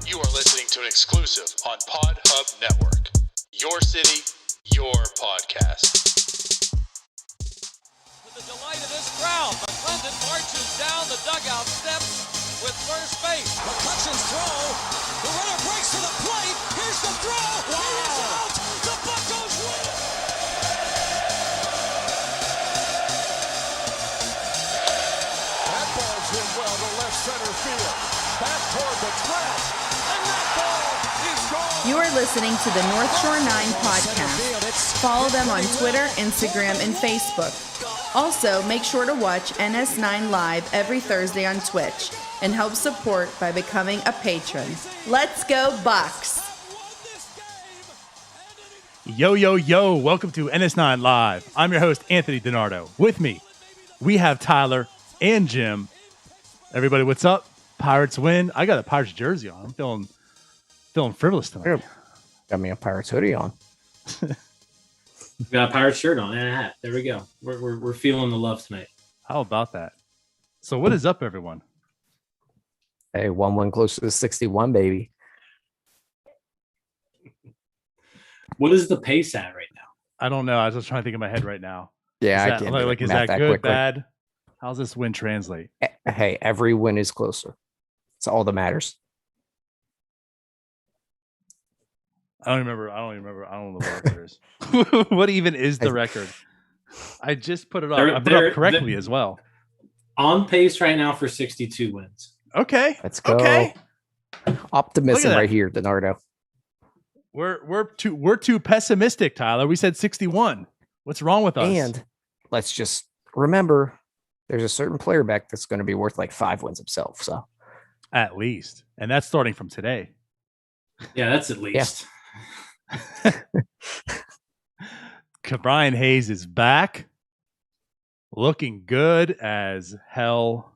You are listening to an exclusive on Pod Hub Network. Your city, your podcast. To the delight of this crowd, McClendon marches down the dugout steps with first base. McCutcheon's throw. The runner breaks to the plate. Here's the throw. Wow. He is out. The Buccos win. That ball's hit well to left center field. Back toward the track. And that ball is gone. You are listening to the North Shore 9 podcast. Follow them on Twitter, Instagram, and Facebook. Also, make sure to watch NS9 Live every Thursday on Twitch and help support by becoming a patron. Let's go Bucks! Yo, yo, yo, welcome to NS9 Live. I'm your host, Anthony DiNardo. With me, we have Tyler and Jim. Everybody, what's up? Pirates win. I got a Pirates jersey on. I'm feeling frivolous tonight. Got me a Pirates hoodie on. Got a Pirates shirt on and a hat. There we go. We're feeling the love tonight. How about that? So what is up, everyone? Hey, 1-1 close to the 61, baby. What is the pace at right now? I don't know. I was just trying to think in my head right now. Yeah, is I can't like is that good, quickly. bad? How's this win translate? Hey, every win is closer. It's all that matters. I don't remember. I don't know what the record is. What even is the record? I just put it up. I put it up correctly as well. On pace right now for 62 wins. Okay. Let's go. Okay. Optimism right here, DiNardo. We're too pessimistic, Tyler. We said 61. What's wrong with us? And let's just remember there's a certain player back that's going to be worth like 5 wins himself. So at least. And that's starting from today. Yeah, that's at least. Brian Hayes is back. Looking good as hell.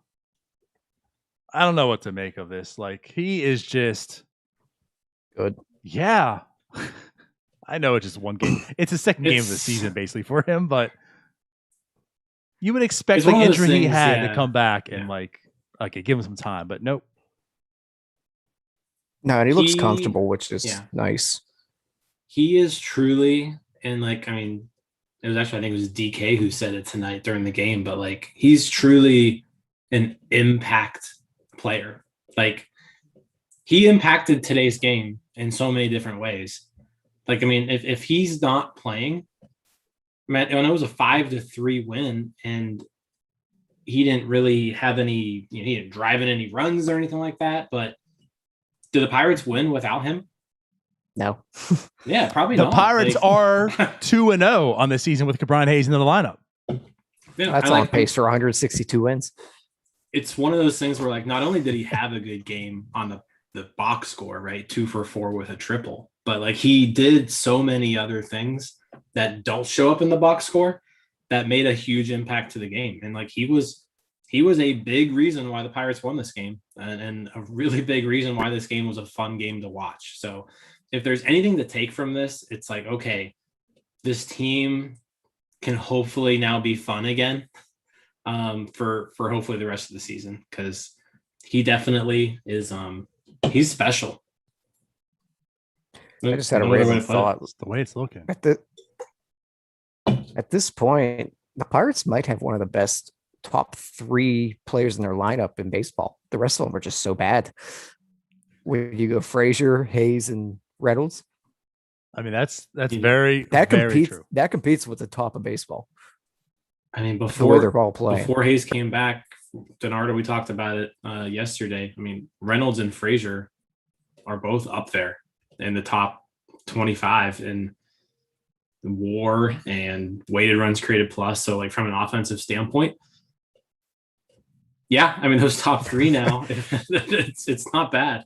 I don't know what to make of this. Like, he is just good. Yeah. I know it's just one game. It's the second game of the season, basically, for him, but you would expect the injury he had to come back and give him some time, but nope. No, and he looks comfortable, which is nice. He is truly, and it was actually, I think it was DK who said it tonight during the game, but he's truly an impact player. He impacted today's game in so many different ways. If he's not playing, man, and it was a 5-3 win, and he didn't really have any, he didn't drive in any runs or anything like that. But did the Pirates win without him? No. Yeah, probably the not. The Pirates are 2-0 on the season with Brian Hayes in the lineup. Yeah, that's on pace for 162 wins. It's one of those things where not only did he have a good game on the box score, right? 2 for 4 with a triple, but he did so many other things that don't show up in the box score that made a huge impact to the game. And he was a big reason why the Pirates won this game, and a really big reason why this game was a fun game to watch. So if there's anything to take from this, it's okay, this team can hopefully now be fun again for hopefully the rest of the season, because he definitely is he's special. I just had a random thought. It's the way it's looking. At this point, the Pirates might have one of the best top 3 players in their lineup in baseball. The rest of them are just so bad. When you go Frazier, Hayes, and Reynolds, I mean that's very competes true. That competes with the top of baseball. I mean, before they're all playing, before Hayes came back, DiNardo, we talked about it yesterday. I mean, Reynolds and Frazier are both up there in the top 25 in WAR and weighted runs created plus. So from an offensive standpoint, yeah, I mean, those top 3 now, it's not bad.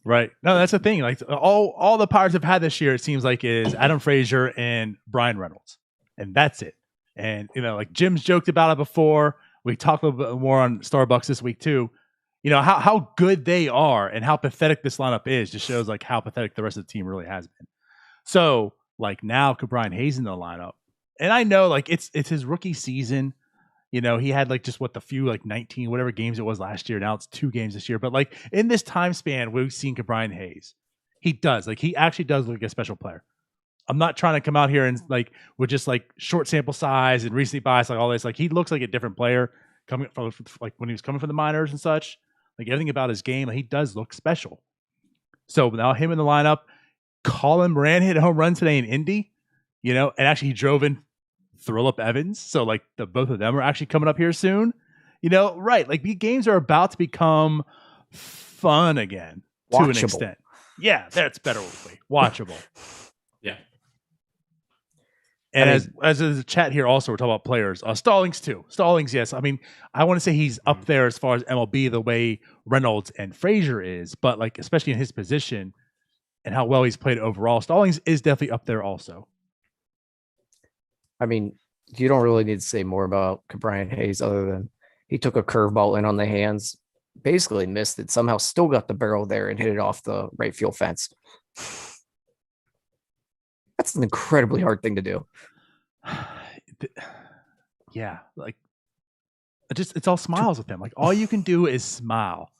Right. No, that's the thing. All the Pirates have had this year, it seems is Adam Frazier and Brian Reynolds. And that's it. And, Jim's joked about it before. We talked a little bit more on Starbucks this week too. How good they are and how pathetic this lineup is just shows how pathetic the rest of the team really has been. So now Brian Hayes in the lineup. And I know it's his rookie season. You know, he had like just the few, like 19, whatever games it was last year. Now it's 2 games this year. But like in this time span, we've seen Brian Hayes. He does. Like he actually does look like a special player. I'm not trying to come out here and like with just like short sample size and recency bias, like all this. Like he looks like a different player coming from like when he was coming from the minors and such. Like everything about his game, like, he does look special. So now him in the lineup, Colin Moran hit a home run today in Indy, you know, and actually he drove in Thrillip Evans. So like the both of them are actually coming up here soon. You know, right. Like the games are about to become fun again to an extent. Yeah, that's better way. Watchable. Yeah. And as a chat here also, we're talking about players. Stallings too. Stallings, yes. I mean, I want to say he's up there as far as MLB the way Reynolds and Frazier is, but like especially in his position and how well he's played overall, Stallings is definitely up there also. I mean, you don't really need to say more about Brian Hayes other than he took a curveball in on the hands, basically missed it, somehow still got the barrel there and hit it off the right field fence. That's an incredibly hard thing to do. Yeah, like it's all smiles with him. Like all you can do is smile,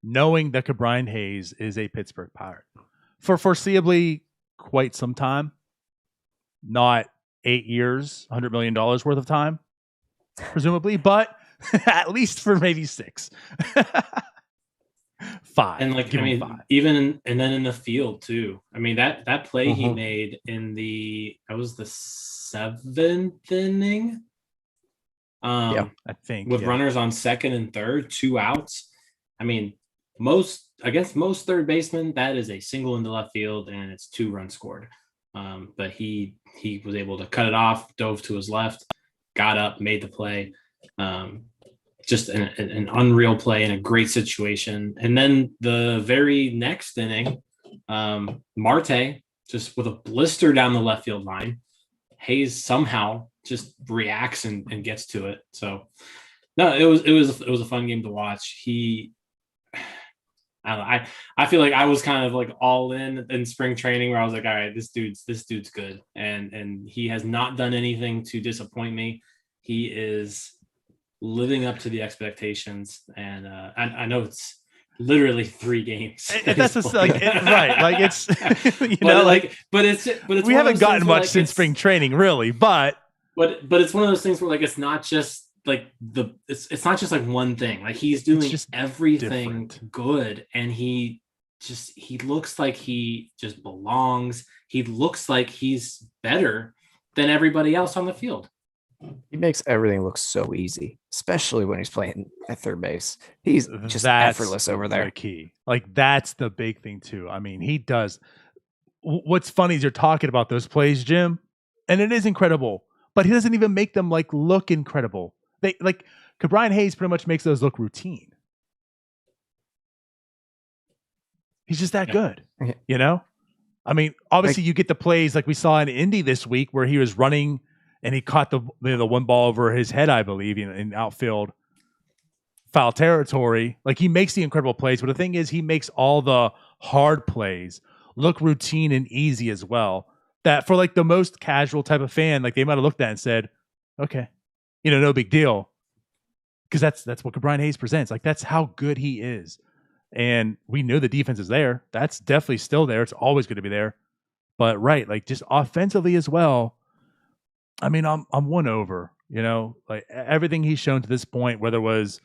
knowing that Brian Hayes is a Pittsburgh Pirate for foreseeably quite some time. Not 8 years, $100 million worth of time, presumably, but at least for maybe 6. 5. And like, I mean, 5. even and then in the field too. I mean, that play he made in that was the 7th inning. I think with runners on second and third, 2 outs. I mean, against most third basemen, that is a single into left field and it's 2 runs scored. But he was able to cut it off, dove to his left, got up, made the play. Just an unreal play in a great situation. And then the very next inning, Marte just with a blister down the left field line. Hayes somehow just reacts and gets to it. So no, it was a fun game to watch. I feel like I was kind of like all in spring training where I was like, all right, this dude's good. And he has not done anything to disappoint me. He is living up to the expectations. And I know it's literally 3 games. That's just like right. Like it's but it's we haven't gotten much since spring training, really. But it's one of those things where like it's not just like it's not just like one thing. Like he's doing everything good, and he looks like he just belongs. He looks like he's better than everybody else on the field. He makes everything look so easy, especially when he's playing at third base. He's just effortless over there. The key. Like that's the big thing too. I mean, he does. What's funny is you're talking about those plays, Jim, and it is incredible, but he doesn't even make them like look incredible. They like Brian Hayes pretty much makes those look routine. He's just that good, you know? I mean, obviously you get the plays like we saw in Indy this week where he was running and he caught the one ball over his head, I believe, in outfield foul territory. Like he makes the incredible plays, but the thing is he makes all the hard plays look routine and easy as well. That for like the most casual type of fan, like they might have looked at it and said, okay, no big deal. Because that's what Brian Hayes presents. Like that's how good he is. And we know the defense is there. That's definitely still there. It's always going to be there. But right, like just offensively as well. I mean, I'm won over, like everything he's shown to this point, whether it was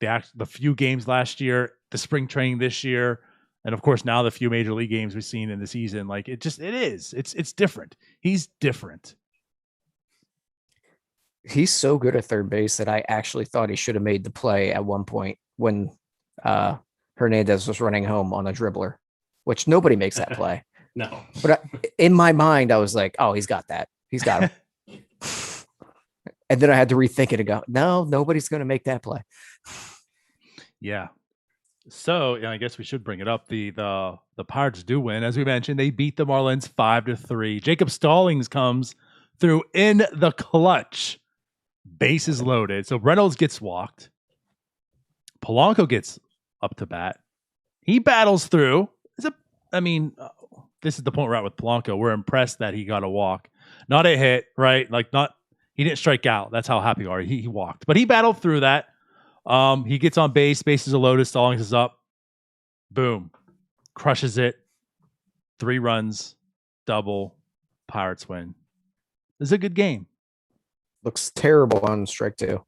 the few games last year, the spring training this year, and of course now the few major league games we've seen in the season, like it's different. He's different. He's so good at third base that I actually thought he should have made the play at one point when Hernandez was running home on a dribbler, which nobody makes that play. No. But in my mind, I was like, oh, he's got that. He's got him. And then I had to rethink it and go, no, nobody's going to make that play. Yeah. So I guess we should bring it up. The Pirates do win. As we mentioned, they beat the Marlins 5-3. Jacob Stallings comes through in the clutch. Bases loaded. So Reynolds gets walked. Polanco gets up to bat. He battles through. This is the point we're at with Polanco. We're impressed that he got a walk. Not a hit, right? Like not He didn't strike out. That's how happy we are. He walked, but he battled through that. He gets on base. Bases are loaded. Stallings is up. Boom. Crushes it. 3 runs. Double. Pirates win. This is a good game. Looks terrible on strike 2.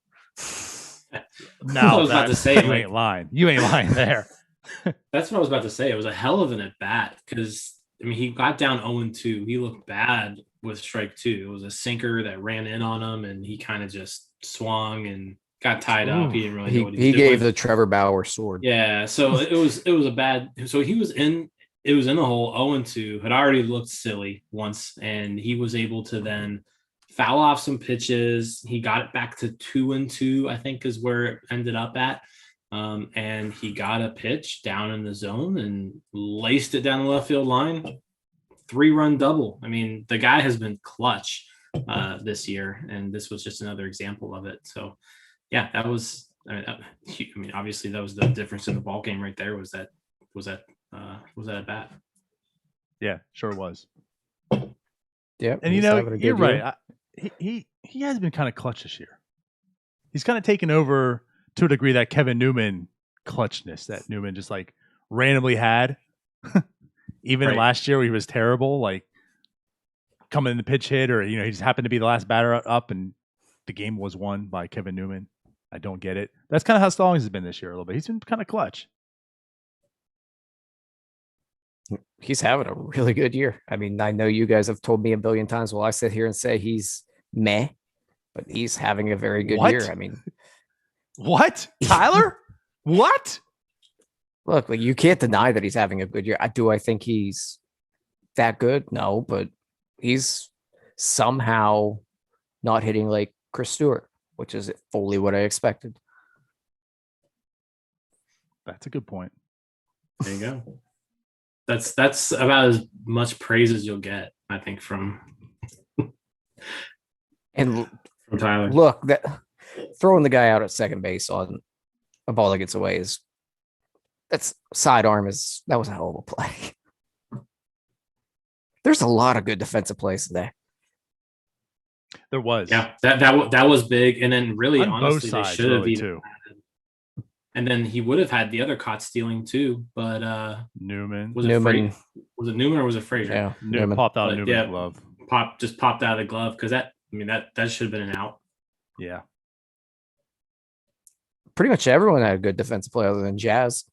I Now was about to say, you ain't lying. You ain't lying there. That's what I was about to say. It was a hell of an at bat because he got down 0-2. He looked bad with strike 2. It was a sinker that ran in on him, and he kind of just swung and got tied up. He didn't really know what he was doing. He gave the Trevor Bauer sword. Yeah, so it was a bad. So he was in. It was in the hole 0-2. Had already looked silly once, and he was able to then foul off some pitches. He got it back to 2-2, I think, is where it ended up at. And he got a pitch down in the zone and laced it down the left field line. 3-run double. The guy has been clutch this year, and this was just another example of it. So, yeah, that was. Obviously, that was the difference in the ball game right there. Was that a bat? Yeah, sure was. Yeah, and you're right. He has been kind of clutch this year. He's kind of taken over to a degree that Kevin Newman clutchness that Newman just like randomly had. Even last year, where he was terrible, like coming in the pitch hit, or he just happened to be the last batter up, and the game was won by Kevin Newman. I don't get it. That's kind of how Stallings has been this year a little bit. He's been kind of clutch. He's having a really good year. I know you guys have told me a billion times. Well, I sit here and say he's meh, but he's having a very good year. What? Tyler? What? Look, you can't deny that he's having a good year. Do I think he's that good? No, but he's somehow not hitting like Chris Stewart, which is fully what I expected. That's a good point. There you go. That's about as much praise as you'll get, I think, from Tyler. Look, that throwing the guy out at second base on a ball that gets away that's sidearm that was a hell of a play. There's a lot of good defensive plays today. There was. Yeah, that was big. And then really, on honestly, both they sides, should have really, even too. And then he would have had the other caught stealing too, but Newman. Was it Newman or was it Frazier? Yeah, Newman popped out of Newman's glove. Popped out of the glove because that should have been an out. Yeah. Pretty much everyone had a good defensive play other than Jazz.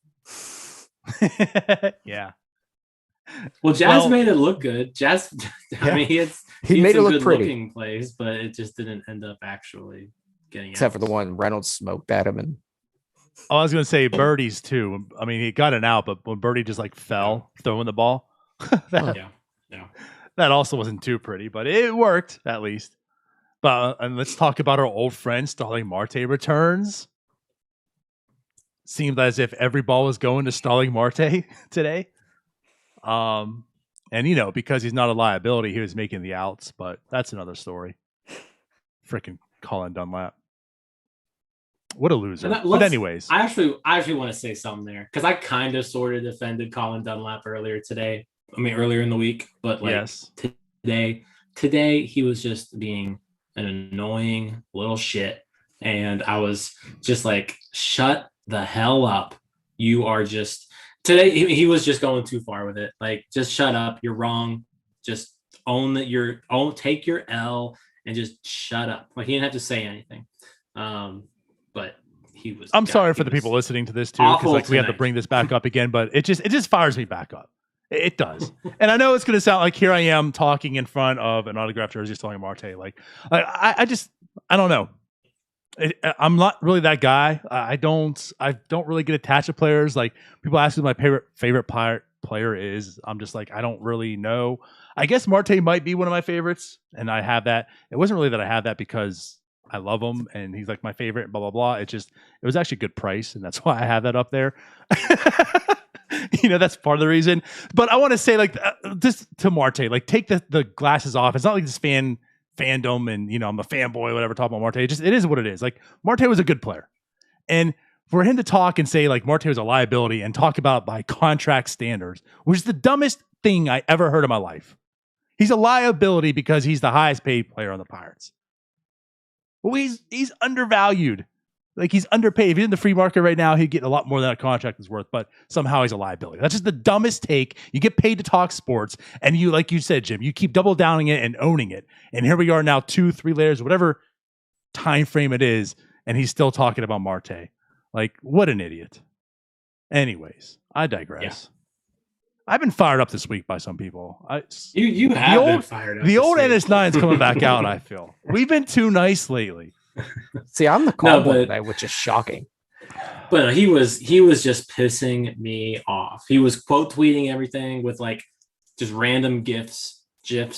Yeah. Well, Jazz made it look good. Jazz, he made it look good pretty. Looking plays, but it just didn't end up actually getting. Except for the one Reynolds smoked at him, and I was going to say birdies too. He got an out, but when Birdie just like fell throwing the ball, that also wasn't too pretty, but it worked at least. But and let's talk about our old friend Starling Marte returns. Seemed as if every ball was going to Starling Marte today. And because he's not a liability, he was making the outs, but that's another story. Freaking Colin Dunlap. What a loser. But anyways. I actually want to say something there because I kind of sort of defended Colin Dunlap earlier in the week, but yes. Today he was just being an annoying little shit. And I was just like, shut the hell up. You are just today. He was just going too far with it. Like, just shut up. You're wrong. Just take your L and just shut up. Like, he didn't have to say anything. But he was. I'm sorry for the people listening to this too, because we have to bring this back up again. But it just fires me back up. It does. And I know it's going to sound like here I am talking in front of an autographed jersey Starling Marte. Like, I don't know. I'm not really that guy. I don't really get attached to players. Like, people ask who my favorite player is. I'm just like, I don't really know. I guess Marte might be one of my favorites, and I have that. It wasn't really that I have that because I love him and he's like my favorite and blah, blah, blah. It was actually a good price, and that's why I have that up there. That's part of the reason. But I want to say, like, this to Marte, like, take the glasses off. It's not like this fandom and I'm a fanboy, whatever, talking about Marte. It is what it is. Like, Marte was a good player, and for him to talk and say like Marte was a liability and talk about by contract standards, which is the dumbest thing I ever heard in my life. He's a liability because he's the highest paid player on the Pirates. Well, he's undervalued. Like, he's underpaid. If he's in the free market right now, he'd get a lot more than that contract is worth, but somehow he's a liability. That's just the dumbest take. You get paid to talk sports, and you, like you said, Jim, you keep double downing it and owning it. And here we are now, 2-3 layers, whatever time frame it is, and he's still talking about Marte. Like, what an idiot. Anyways, I digress. Yeah. I've been fired up this week by some people. You have been fired up. The old NS9 is coming back out, I feel. We've been too nice lately. See, I'm the calm one today, which is shocking. But he was just pissing me off. He was quote tweeting everything with like just random gifs,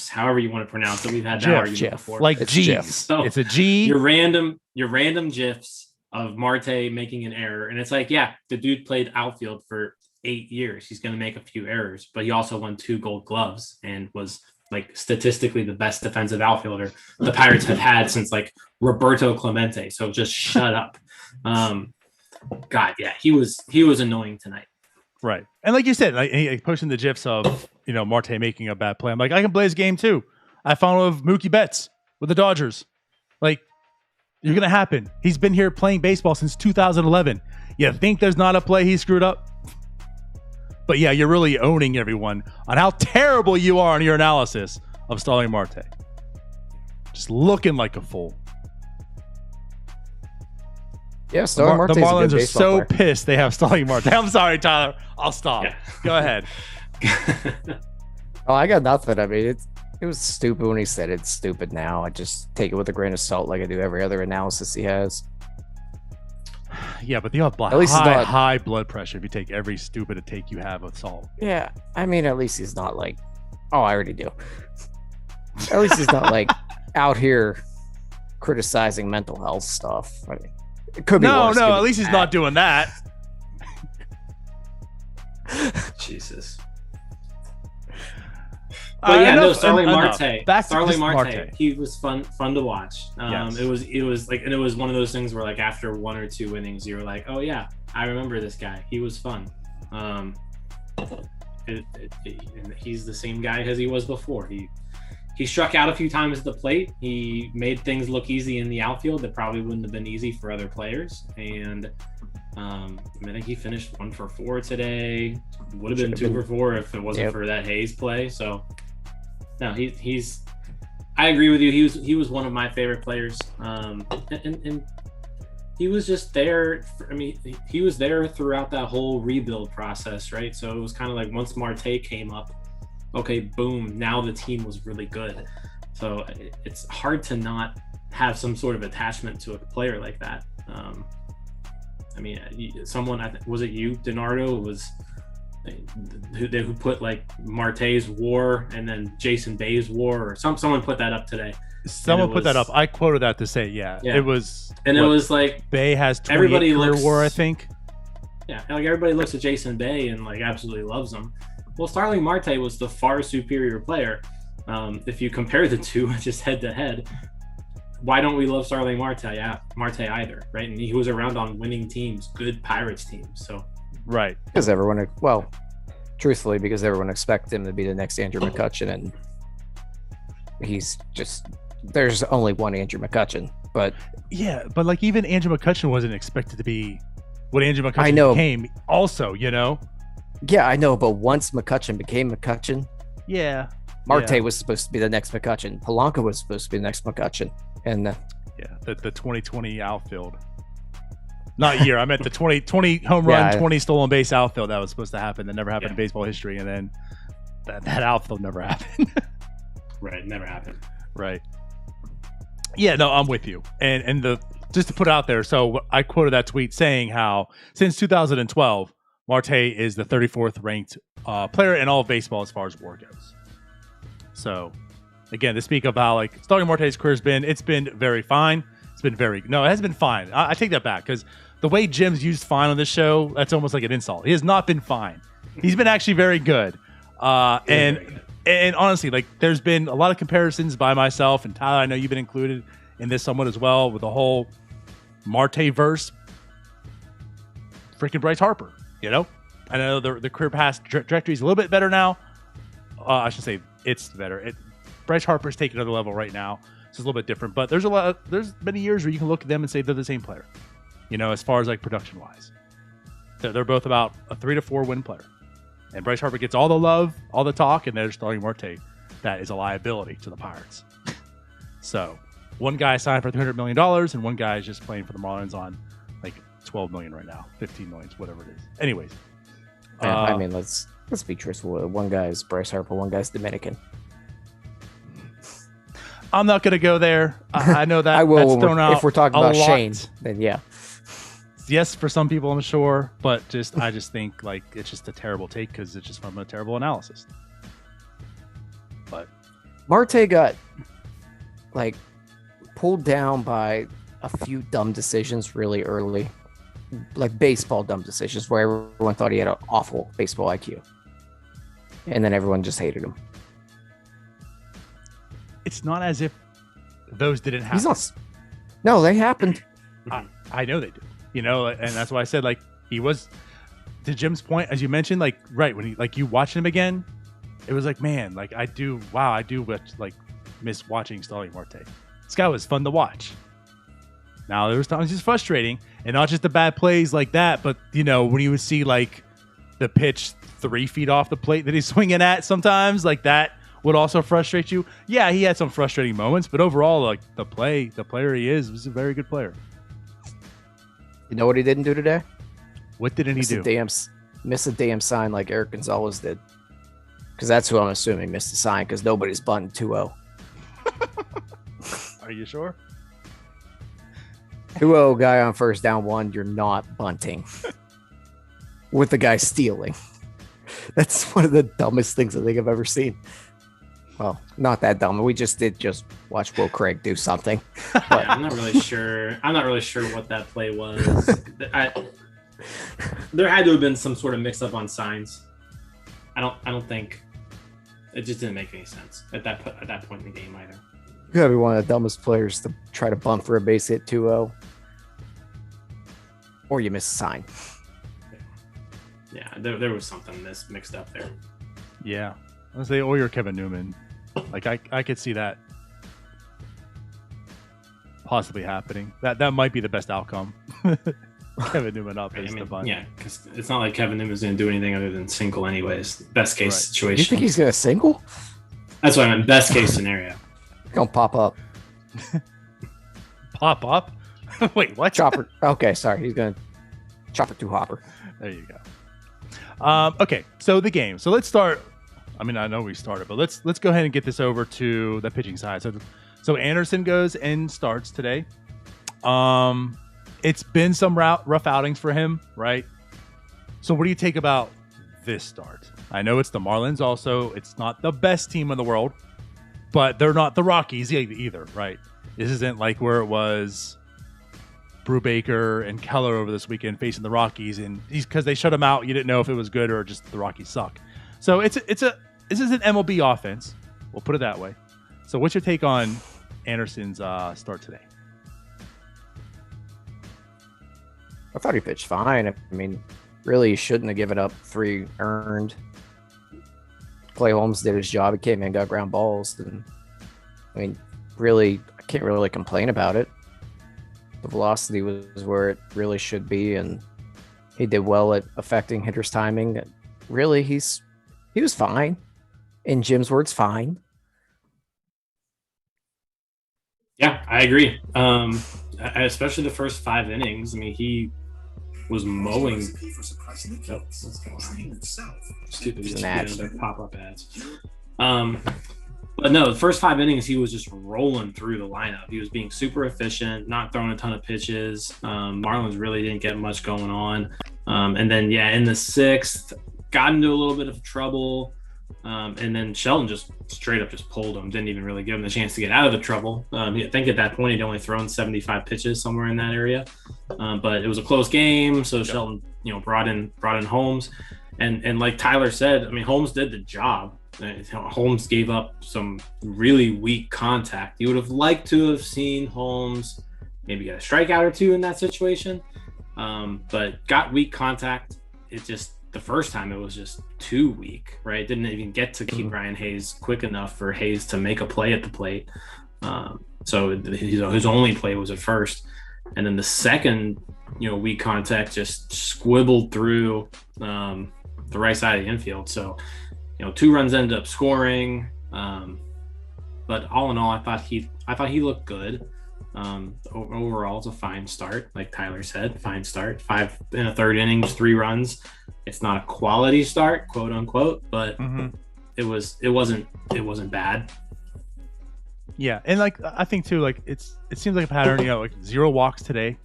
however you want to pronounce it. We've had that argument before. Like G's. So it's a G. Your random gifs of Marte making an error. And it's like, yeah, the dude played outfield for 8 years. He's going to make a few errors, but he also won 2 Gold Gloves and was like statistically the best defensive outfielder the Pirates have had since like Roberto Clemente. So just shut up. God, yeah, he was annoying tonight. Right. And like you said, like he posting the gifs of, Marte making a bad play. I'm like, I can play his game too. I found one of Mookie Betts with the Dodgers. Like, you're going to happen. He's been here playing baseball since 2011. You think there's not a play he screwed up? But yeah, you're really owning everyone on how terrible you are in your analysis of Starling Marte. Just looking like a fool. Yeah, Starling Marte. The Marlins are so pissed they have Starling Marte. I'm sorry, Tyler. I'll stop. Yeah. Go ahead. Oh, I got nothing. I mean, it was stupid when he said it's stupid now. I just take it with a grain of salt like I do every other analysis he has. Yeah, but you have high blood pressure if you take every stupid take you have with salt. Yeah, I mean, at least he's not like, I already do. At least he's not like out here criticizing mental health stuff. I mean, it could be worse. No, at least he's not doing that. Jesus. But yeah, no, Starling Marte. He was fun to watch. Yes. It was like, and it was one of those things where like after 1 or 2 innings, you were like, oh yeah, I remember this guy. He was fun. And he's the same guy as he was before. He struck out a few times at the plate. He made things look easy in the outfield that probably wouldn't have been easy for other players. And I think he finished 1 for 4 today. Would have been 2 for 4 if it wasn't for that Hayes play. So no, he's. I agree with you. He was one of my favorite players. And he was just there. He was there throughout that whole rebuild process, right? So it was kind of like once Marte came up, okay, boom, now the team was really good. So it's hard to not have some sort of attachment to a player like that. Someone, was it you, Donardo, who put like Marte's WAR and then Jason Bay's WAR, or someone put that up today. Someone put that up. I quoted that to say, yeah. It was, and it was like Bay has 28 career WAR, I think. Yeah, like everybody looks at Jason Bay and like absolutely loves him. Well, Starling Marte was the far superior player. If you compare the two just head to head, why don't we love Starling Marte? Yeah, Marte either, right? And he was around on winning teams, good Pirates teams. So, right, because truthfully, because everyone expects him to be the next Andrew McCutchen, and there's only one Andrew McCutchen. But yeah, but like even Andrew McCutchen wasn't expected to be what Andrew McCutchen became. Also, Yeah, I know, but once McCutchen became McCutchen, Marte was supposed to be the next McCutchen. Polanco was supposed to be the next McCutchen, and the 2020 outfield. Not year. I meant the 20 home run, 20 stolen base outfield that was supposed to happen. That never happened in baseball history, and then that outfield never happened. Right, never happened. Right. Yeah, no, I'm with you. And just to put it out there, so I quoted that tweet saying how since 2012. Marte is the 34th ranked player in all of baseball as far as WAR goes. So, again, to speak of how like Starling Marte's career it's been very fine. It has been fine. I take that back because the way Jim's used fine on this show, that's almost like an insult. He has not been fine. He's been actually very good. And honestly, like there's been a lot of comparisons by myself and Tyler. I know you've been included in this somewhat as well with the whole Marte verse. Freaking Bryce Harper. I know the career path trajectory is a little bit better now. I should say it's better. Bryce Harper's taking another level right now. is a little bit different. But there's many years where you can look at them and say they're the same player. As far as like production wise, they're both about a 3 to 4 win player. And Bryce Harper gets all the love, all the talk, and there's Starling Marte that is a liability to the Pirates. So one guy signed for $300 million, and one guy is just playing for the Marlins on like $12 million right now, $15 million, whatever it is. Anyways, I mean, let's be truthful. One guy's Bryce Harper, one guy's Dominican. I'm not going to go there. I know that I will. That's thrown out if we're talking about Shane, then yeah. Yes, for some people, I'm sure, but I just think like it's just a terrible take because it's just from a terrible analysis. But Marte got like pulled down by a few dumb decisions really early, like baseball dumb decisions where everyone thought he had an awful baseball IQ, and then everyone just hated him. It's not as if those didn't happen. No, they happened. I know they did. And that's why I said like he was, to Jim's point, as you mentioned, like right when you watch him again, it was like, man, like I do miss watching Starling Marte. This guy was fun to watch. Now there was times just frustrating, and not just the bad plays like that, but when you would see like the pitch 3 feet off the plate that he's swinging at, sometimes like that would also frustrate you. Yeah, he had some frustrating moments, but overall, like the player he was a very good player. You know what he didn't do today? What didn't he do? Miss a damn sign like Eric Gonzalez did. Because that's who I'm assuming missed the sign, because nobody's bunting 2-0. Are you sure? 2-0 guy on first down 1, you're not bunting. With the guy stealing. That's one of the dumbest things I think I've ever seen. Well, not that dumb. We just watch Will Craig do something. But yeah, I'm not really sure what that play was. There had to have been some sort of mix up on signs. I don't think it just didn't make any sense at that point in the game either. You gotta be one of the dumbest players to try to bunt for a base hit 2-0. Or you miss a sign. Yeah, there was something mixed up there. Yeah. I was say, or you're Kevin Newman. Like I could see that possibly happening. That might be the best outcome. Kevin Newman up is the bunt. Yeah, because it's not like Kevin Newman's going to do anything other than single anyways. Best case situation. You think he's going to single? That's what I meant. Best case scenario. Going to pop up. Pop up? Wait, what? Chopper. Okay, sorry. He's going to chopper to hopper. There you go. Okay, so the game. So let's start. I mean, I know we started, but let's go ahead and get this over to the pitching side. So Anderson goes and starts today. It's been some rough outings for him, right? So what do you take about this start? I know it's the Marlins also. It's not the best team in the world, but they're not the Rockies either, right? This isn't like where it was Brubaker and Keller over this weekend facing the Rockies, and because they shut him out, you didn't know if it was good or just the Rockies suck. So this is an MLB offense. We'll put it that way. So what's your take on Anderson's start today? I thought he pitched fine. I mean, really, he shouldn't have given up 3 earned. Clay Holmes did his job. He came in, got ground balls. And I mean, really, I can't really complain about it. The velocity was where it really should be, and he did well at affecting hitters' timing. Really, he was fine. In Jim's words, fine. Yeah, I agree. Especially the first 5 innings. I mean, he was mowing. Oh, what's going on? Stupid. It's an ad. Pop-up ads. But no, the first 5 innings, he was just rolling through the lineup. He was being super efficient, not throwing a ton of pitches. Marlins really didn't get much going on. And then, in the 6th, got into a little bit of trouble. And then Sheldon just straight up just pulled him. Didn't even really give him the chance to get out of the trouble. I think at that point he'd only thrown 75 pitches somewhere in that area. But it was a close game, so Sheldon, brought in Holmes. And like Tyler said, I mean, Holmes did the job. Holmes gave up some really weak contact. You would have liked to have seen Holmes maybe get a strikeout or 2 in that situation. But got weak contact. It just, the first time it was just too weak, right? Didn't even get to keep Ryan Hayes quick enough for Hayes to make a play at the plate. So his only play was at first. And then the second, weak contact just squibbled through the right side of the infield. So, 2 runs ended up scoring. But all in all, I thought he looked good. Overall, it's a fine start, like Tyler said, fine start. 5 in a third innings, 3 runs. It's not a quality start, quote unquote, but it wasn't bad. Yeah, and like I think too, like it seems like a pattern. 0 walks today,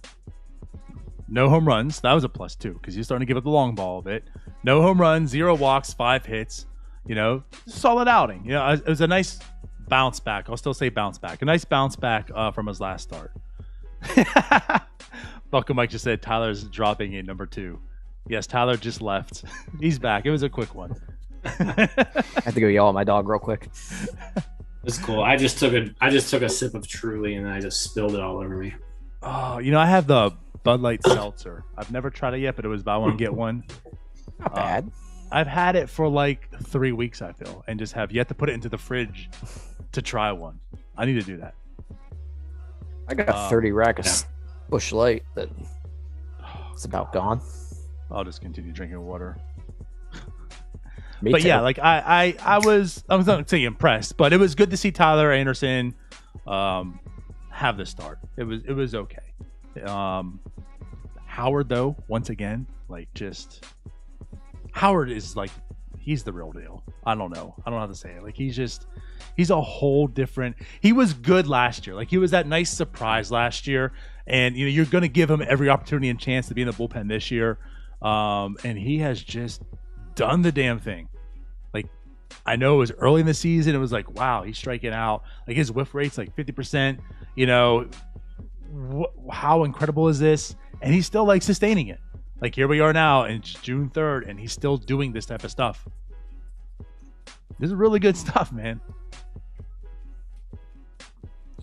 no home runs. That was a plus too, because you're starting to give up the long ball a bit. No home runs, 0 walks, 5 hits. Solid outing. It was a nice bounce back. I'll still say bounce back. A nice bounce back from his last start. Bucko Mike just said Tyler's dropping in number 2. Yes, Tyler just left. He's back. It was a quick one. I have to go yell at my dog real quick. It's cool. I just took a sip of Truly and I just spilled it all over me. Oh, I have the Bud Light Seltzer. I've never tried it yet, but it was buy one get one. Not bad. I've had it for like 3 weeks, I feel, and just have yet to put it into the fridge to try one. I need to do that. I got 30 rack of Busch Light, but it's about gone. I'll just continue drinking water. But yeah, like I was not going to say impressed, but it was good to see Tyler Anderson have the start. It was okay. Howard though, once again, Howard is like, he's the real deal. I don't know how to say it. Like he's a whole different. He was good last year. Like he was that nice surprise last year, and you're going to give him every opportunity and chance to be in the bullpen this year. And he has just done the damn thing. Like, I know it was early in the season. It was like, wow, he's striking out. Like his whiff rate's like 50%. How incredible is this? And he's still like sustaining it. Like here we are now, and it's June 3rd, and he's still doing this type of stuff. This is really good stuff, man.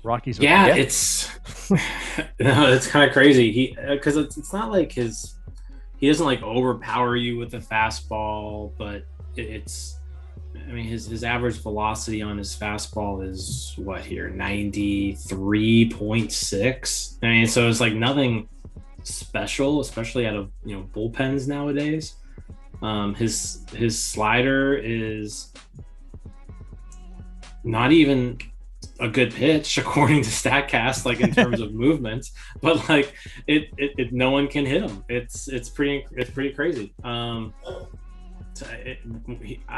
Rockies. It's it's kind of crazy. Because it's not like he doesn't like overpower you with the fastball, but his average velocity on his fastball is what here, 93.6. So it's like nothing special, especially out of bullpens nowadays. His slider is not even a good pitch according to StatCast, like in terms of movements, but like it no one can hit him. It's pretty crazy. I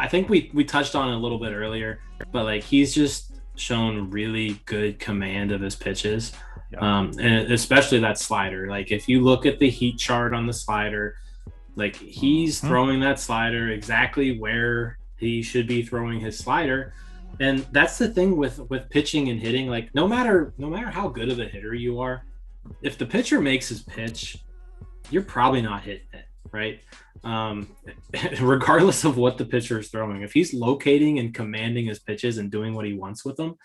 think we touched on it a little bit earlier, but like he's just shown really good command of his pitches. And especially that slider. Like if you look at the heat chart on the slider, like he's throwing that slider exactly where he should be throwing his slider. And that's the thing with pitching and hitting. Like no matter how good of a hitter you are, if the pitcher makes his pitch, you're probably not hitting it, right? Regardless of what the pitcher is throwing, if he's locating and commanding his pitches and doing what he wants with them,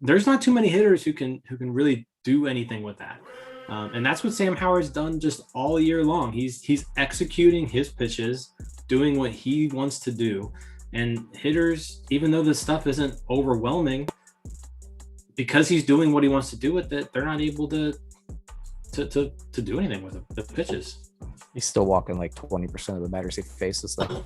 there's not too many hitters who can really do anything with that. And that's what Sam Howard's done just all year long. He's executing his pitches, doing what he wants to do. And hitters, even though this stuff isn't overwhelming, because he's doing what he wants to do with it, they're not able to do anything with the pitches. He's still walking like 20% of the batters he faces, though.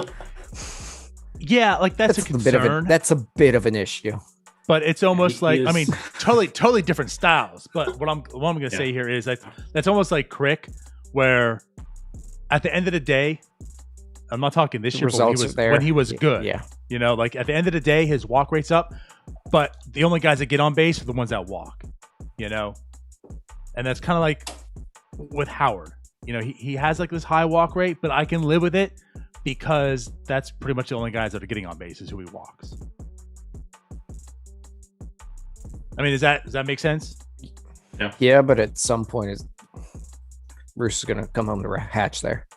Yeah, like that's a concern. That's a bit of an issue. But it's almost totally different styles. But what I'm going to say here is that's almost like Crick, where at the end of the day, I'm not talking this year, but when he was good. Yeah. Like at the end of the day, his walk rate's up, but the only guys that get on base are the ones that walk. And that's kind of like with Howard. He has like this high walk rate, but I can live with it because that's pretty much the only guys that are getting on base is who he walks. Does that make sense? Yeah, but at some point, Bruce is going to come home to hatch there.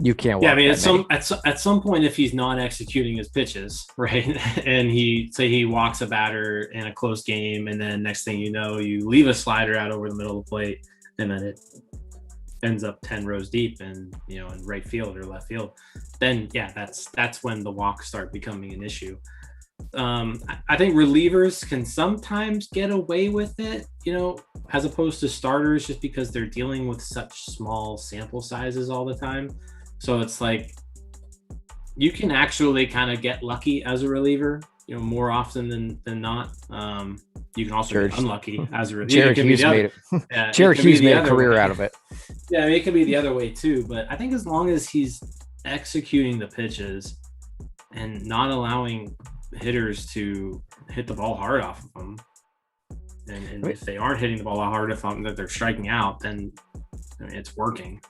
You can't. Yeah, at some point, if he's not executing his pitches, right, and he walks a batter in a close game, and then next thing you know, you leave a slider out over the middle of the plate, and then it ends up 10 rows deep, and in right field or left field, then that's when the walks start becoming an issue. I think relievers can sometimes get away with it, as opposed to starters, just because they're dealing with such small sample sizes all the time. So it's like you can actually kind of get lucky as a reliever, more often than not. You can also get unlucky as a reliever. Jared Hughes made it. Jared Hughes made a career out of it. Yeah, I mean, it can be the other way too. But I think as long as he's executing the pitches and not allowing hitters to hit the ball hard off of them, and if they aren't hitting the ball hard enough that they're striking out, then it's working.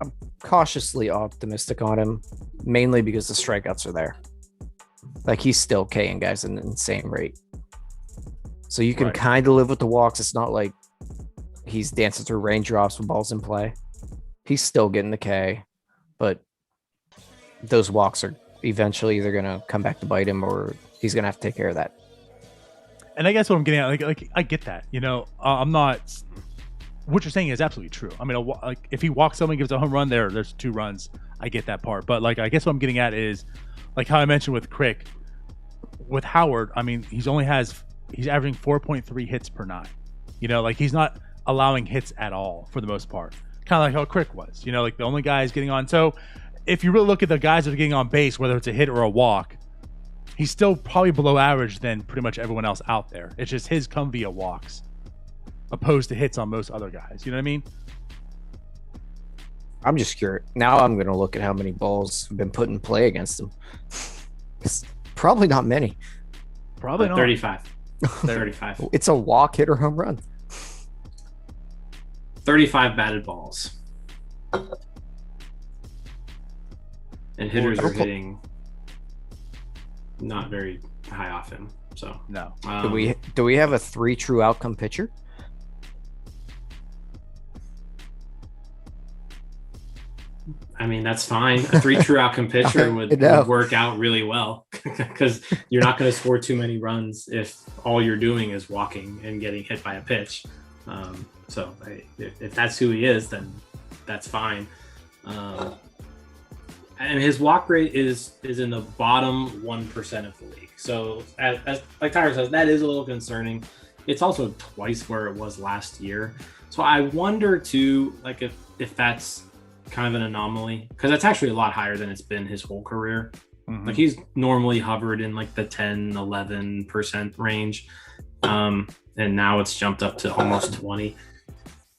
I'm cautiously optimistic on him, mainly because the strikeouts are there. Like, he's still K-ing guys at an insane rate. So you can kind of live with the walks. It's not like he's dancing through raindrops with balls in play. He's still getting the K, but those walks are eventually either going to come back to bite him, or he's going to have to take care of that. And I guess what I'm getting at, like I get that. I'm not. What you're saying is absolutely true. I mean, like, if he walks someone, gives a home run, there's 2 runs. I get that part. But like, I guess what I'm getting at is, like how I mentioned with Crick, with Howard. I mean, he's averaging 4.3 hits per 9. Like, he's not allowing hits at all for the most part. Kind of like how Crick was. Like, the only guys getting on. So if you really look at the guys that are getting on base, whether it's a hit or a walk, he's still probably below average than pretty much everyone else out there. It's just his come via walks, opposed to hits on most other guys. You know what I mean? I'm just curious. Now I'm going to look at how many balls have been put in play against him. It's probably not many. Probably not. 35. 35. It's a walk, hit, or home run. 35 batted balls. And hitters are hitting not very high off him. So no. Do we have a 3 true outcome pitcher? I mean, that's fine. A 3 true outcome pitcher would work out really well, because you're not going to score too many runs if all you're doing is walking and getting hit by a pitch. So if that's who he is, then that's fine. And his walk rate is in the bottom 1% of the league. So as like Tyler says, that is a little concerning. It's also twice where it was last year. So I wonder too, like if that's kind of an anomaly, because that's actually a lot higher than it's been his whole career. Mm-hmm. Like, he's normally hovered in like the 10-11% range. And now it's jumped up to almost 20.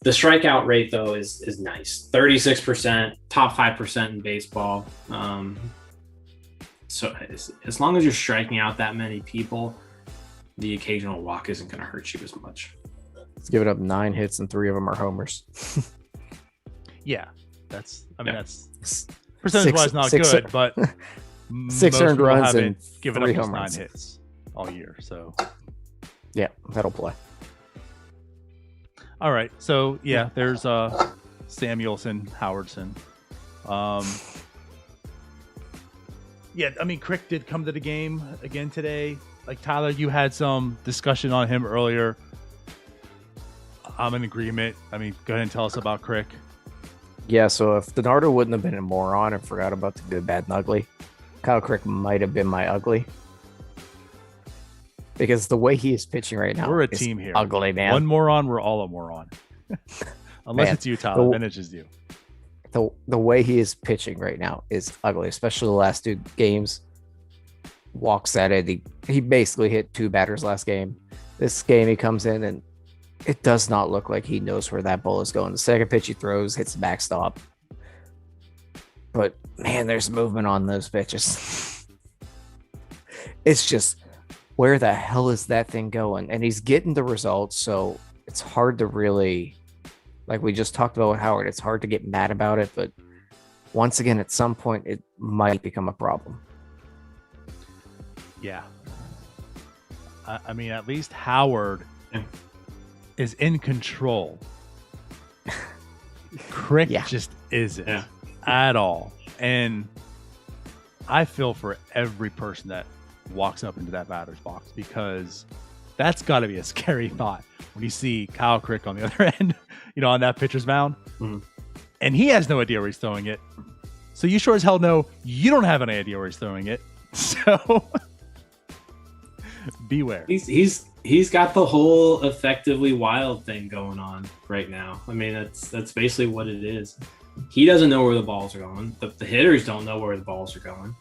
The strikeout rate though is nice. 36%, top 5% in baseball. So as long as you're striking out that many people, the occasional walk isn't going to hurt you as much. He's given up 9 hits and 3 of them are homers. Yeah. That's percentage wise not good, but 6 earned runs and given 3 up home 9 runs. hits all year. So yeah, that'll play. All right. So yeah, there's Samuelson, Howardson. Yeah, I mean, Crick did come to the game again today. Like, Tyler, you had some discussion on him earlier. I'm in agreement. I mean, go ahead and tell us about Crick. Yeah, so if Donardo wouldn't have been a moron and forgot about the good, bad, and ugly, Kyle Crick might have been my ugly. Because the way he is pitching right now, we're a team here. Ugly, man. One moron, we're all a moron. Unless it's you, Tyler. Then it's just you. The way he is pitching right now is ugly, especially the last 2 games. Walks at it. He basically hit 2 batters last game. This game he comes in and it does not look like he knows where that ball is going. The second pitch he throws hits the backstop. But man, there's movement on those pitches. It's just, where the hell is that thing going? And he's getting the results, so it's hard to really, like we just talked about with Howard, it's hard to get mad about it, but once again, at some point, it might become a problem. Yeah. I mean, at least Howard is in control. Crick just isn't at all. And I feel for every person that walks up into that batter's box, because that's got to be a scary thought when you see Kyle Crick on the other end, on that pitcher's mound. Mm-hmm. And he has no idea where he's throwing it. So you sure as hell know you don't have any idea where he's throwing it. So Beware. He's got the whole effectively wild thing going on right now. I mean, that's basically what it is. He doesn't know where the balls are going. The hitters don't know where the balls are going.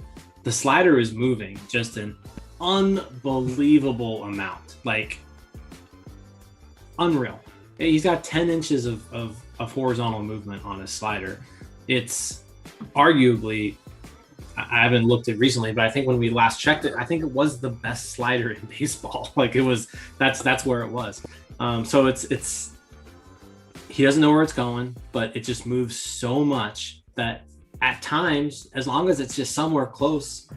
The slider is moving just an unbelievable amount, like unreal. He's got 10 inches of horizontal movement on his slider. It's arguably, I haven't looked at recently, but I think when we last checked it, I think it was the best slider in baseball. Like it was, that's where it was. So it's he doesn't know where it's going, but it just moves so much that at times, as long as it's just somewhere close,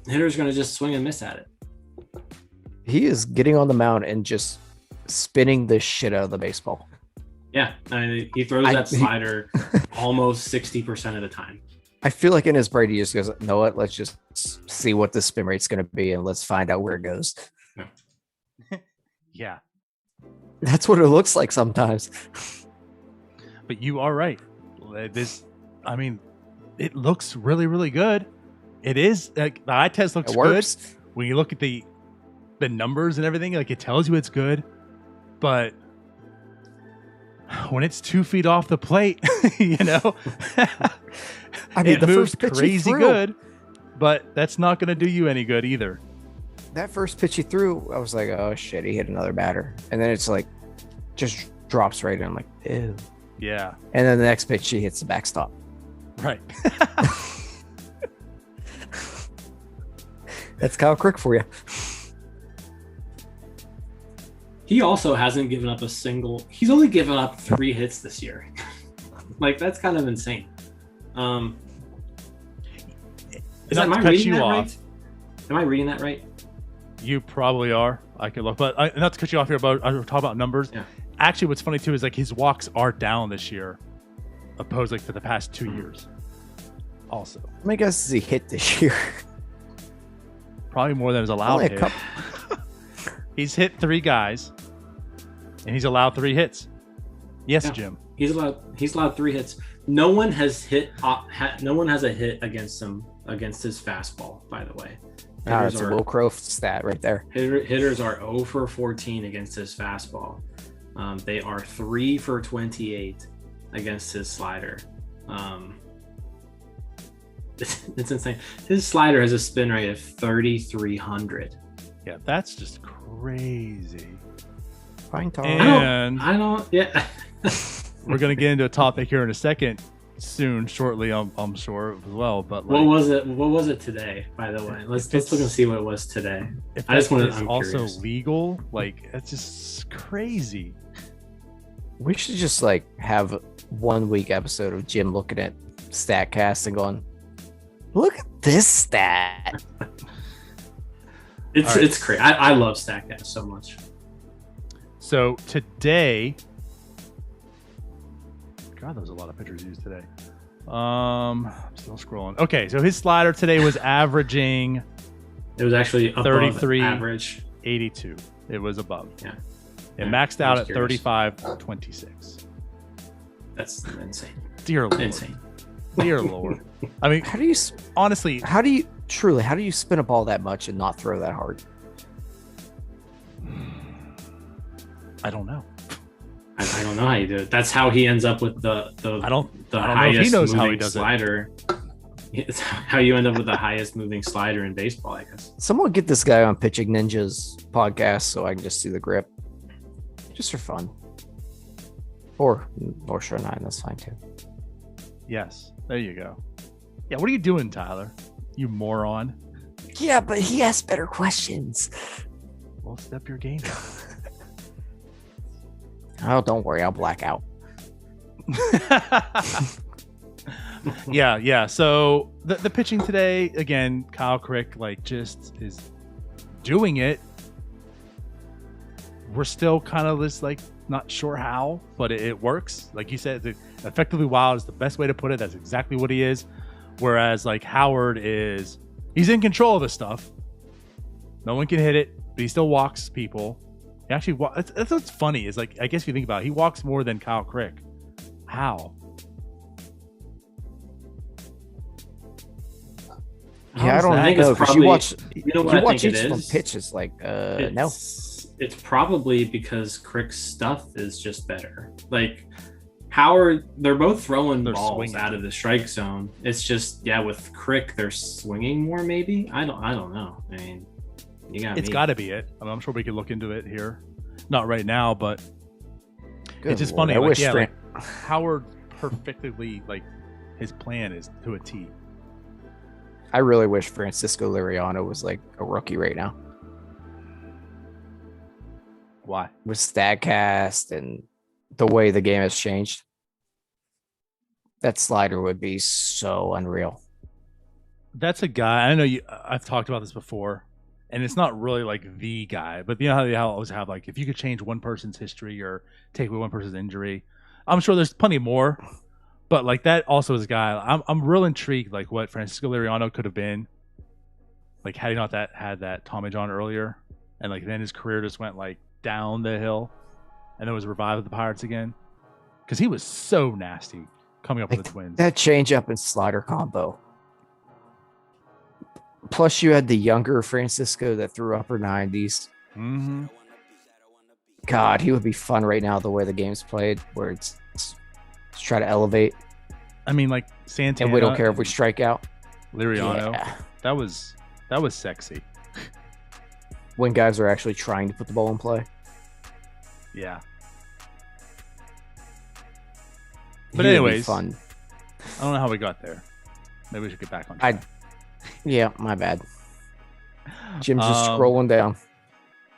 the hitter's going to just swing and miss at it. He is getting on the mound and just spinning the shit out of the baseball. Yeah, he throws that slider almost 60% of the time. I feel like in his brain, he just goes, "You know what? Let's just see what the spin rate's going to be, and let's find out where it goes." Yeah. That's what it looks like sometimes. But you are right. I mean, it looks really, really good. It is like the eye test looks good. When you look at the numbers and everything, like it tells you it's good. But when it's 2 feet off the plate, you know, I mean, it the moves first pitch crazy good, but that's not going to do you any good either. That first pitch he threw, I was like, "Oh shit, he hit another batter," and then it's like, just drops right in. I'm like, "Ew." Yeah. And then the next pitch, he hits the backstop. Right. That's Kyle Crick for you. He also hasn't given up he's only given up 3 hits this year. Like, that's kind of insane. Am I reading that right? Am I reading that right? You probably are. I could look, but not to cut you off here, but I talk about numbers. Yeah. Actually, what's funny too is like his walks are down this year, opposed like for the past 2 years. Also, How many guys does he hit this year? probably more than is allowed. Only a hit. couple. He's hit 3 guys, and he's allowed 3 hits. Yes, Yeah. Jim. He's allowed 3 hits. No one has hit. No one has a hit against him against his fastball. By the way, That's a Will Crow stat right there. hitters are 0 for 14 against his fastball. They are 3 for 28 against his slider. It's insane. His slider has a spin rate of 3,300. Yeah, that's just crazy. Fine, Tom. And I don't. Yeah. we're gonna get into a topic here in a second, shortly. I'm sure as well. But like, What was it? What was it today? By the way, let's look and see what it was today. if I just that want is to. I'm also curious. legal, like that's just crazy. We should just like have 1 week episode of Jim looking at StatCast and going, "Look at this stat." It's All right. it's crazy. I love StatCast so much. So today, God, there was a lot of pitchers used today. I'm still scrolling. Okay, so his slider today was averaging It was actually above 33. average. 82. It was above. Yeah. It Yeah, maxed I out was at curious. 35.26. That's insane. Dear Lord. Insane. Dear Lord. I mean, How do you honestly, how do you spin a ball that much and not throw that hard? I don't know. I don't know how you do it. That's how he ends up with the I don't know highest if he knows how he moving does it. slider. It's how you end up with the highest moving slider in baseball, I guess. Someone get this guy on Pitching Ninjas podcast so I can just see the grip, just for fun. Or North Shore 9, that's fine too. Yes. There you go. Yeah, what are you doing, Tyler? You moron. Yeah, but he asked better questions. Well, step your game up. Oh, don't worry, I'll black out. Yeah. So the pitching today, again, Kyle Crick, like, just is doing it. We're still kind of just like not sure how, but it works. Like you said, effectively wild is the best way to put it. That's exactly what he is. Whereas like Howard he's in control of this stuff. No one can hit it, but he still walks people. He actually, that's what's funny is like, I guess if you think about it, he walks more than Kyle Crick. How? Yeah, I don't I think know it's because probably, you watch what I think it each of them is? pitches like no. It's probably because Crick's stuff is just better. Like Howard, they're both throwing balls swinging out of the strike zone. It's just with Crick, they're swinging more. Maybe I don't know. I mean, It's got to be it. I mean, I'm sure we could look into it here. Not right now, but Good it's just Lord, funny. I Like, wish yeah, Fran- like Howard perfectly, like his plan is to a T. I really wish Francisco Liriano was like a rookie right now Why? with Statcast and the way the game has changed. That slider would be so unreal. That's a guy. I know you. I've talked about this before, and it's not really like the guy, but you know how they always have like if you could change one person's history or take away one person's injury, I'm sure there's plenty more. But like that also is a guy. I'm real intrigued like what Francisco Liriano could have been. Like had he not had that Tommy John earlier, and like then his career just went like down the hill, and then was revived with the Pirates again, because he was so nasty coming up with the Twins. That changeup and slider combo. Plus, you had the younger Francisco that threw upper 90s. Mm-hmm. God, he would be fun right now the way the game's played, where it's try to elevate, I mean, like Santana. and we don't care if we strike out. Liriano. Yeah. That was sexy. When guys are actually trying to put the ball in play. Yeah. He But would be anyways, fun. I don't know how we got there. Maybe we should get back on track. Yeah, my bad. Jim's just Um, scrolling down.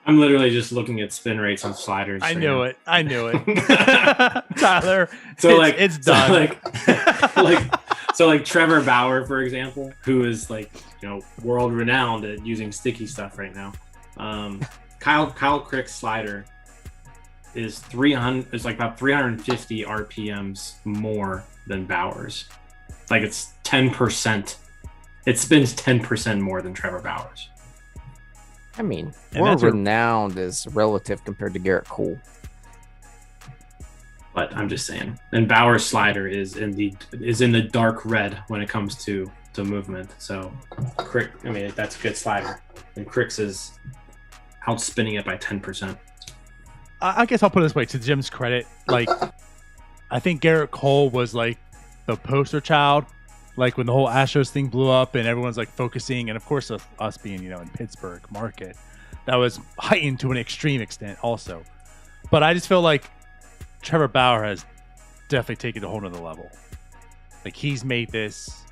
I'm literally just looking at spin rates on sliders. I for knew him. it. I knew it. Tyler, So it's done. So like Trevor Bauer, for example, who is like world renowned at using sticky stuff right now. Kyle Crick's slider is 300. It's like about 350 RPMs more than Bauer's. Like it's 10%. It spins 10% more than Trevor Bauer's. I mean, And world that's a- renowned is relative compared to Garrett Cole. But I'm just saying. And Bauer's slider is in the dark red when it comes to movement. So Crick, I mean, that's a good slider. And Crick's is outspinning it by 10%. I guess I'll put it this way, to Jim's credit, like I think Garrett Cole was like the poster child, like when the whole Astros thing blew up and everyone's like focusing, and of course us being in Pittsburgh market, that was heightened to an extreme extent also. But I just feel like Trevor Bauer has definitely taken it a whole nother level. Like he's made this,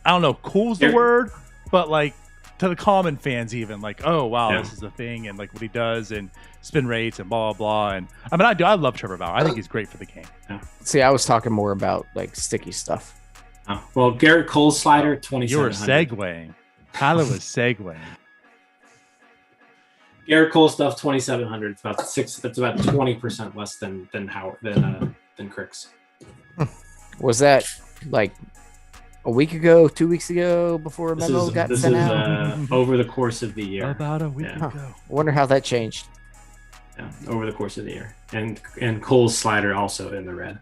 I don't know, cool's the word, but like to the common fans even, like, oh wow, this is a thing, and like what he does and spin rates and blah blah blah. And I mean, I love Trevor Bauer. I think he's great for the game. See, I was talking more about like sticky stuff. Oh, well, Garrett Cole's slider, You were 2700. segueing. Tyler was segueing. Garrett Cole stuff, 2700. It's about 20% less than Crick's. Was that like a week ago, 2 weeks ago, before a memo got This sent is out? over the course of the year. About a week Yeah. ago. I wonder how that changed. Yeah, over the course of the year. And Cole's slider also in the red.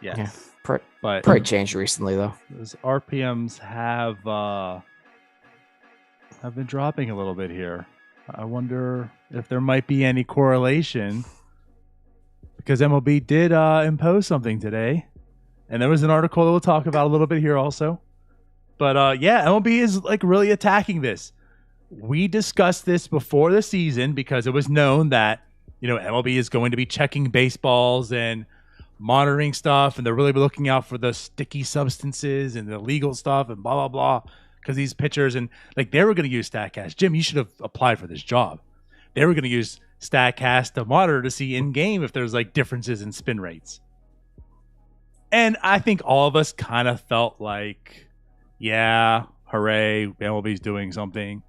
Yes. Yeah. Probably But changed recently though. those RPMs have been dropping a little bit here. I wonder if there might be any correlation, because MLB did impose something today, and there was an article that we'll talk about a little bit here also. But yeah, MLB is like really attacking this. We discussed this before the season because it was known that MLB is going to be checking baseballs and monitoring stuff, and they're really looking out for the sticky substances and the illegal stuff and blah blah blah, because these pitchers, and like they were going to use Statcast. Jim, you should have applied for this job. They were going to use Statcast to monitor to see in game if there's like differences in spin rates. And I think all of us kind of felt like, yeah, hooray, MLB's doing something.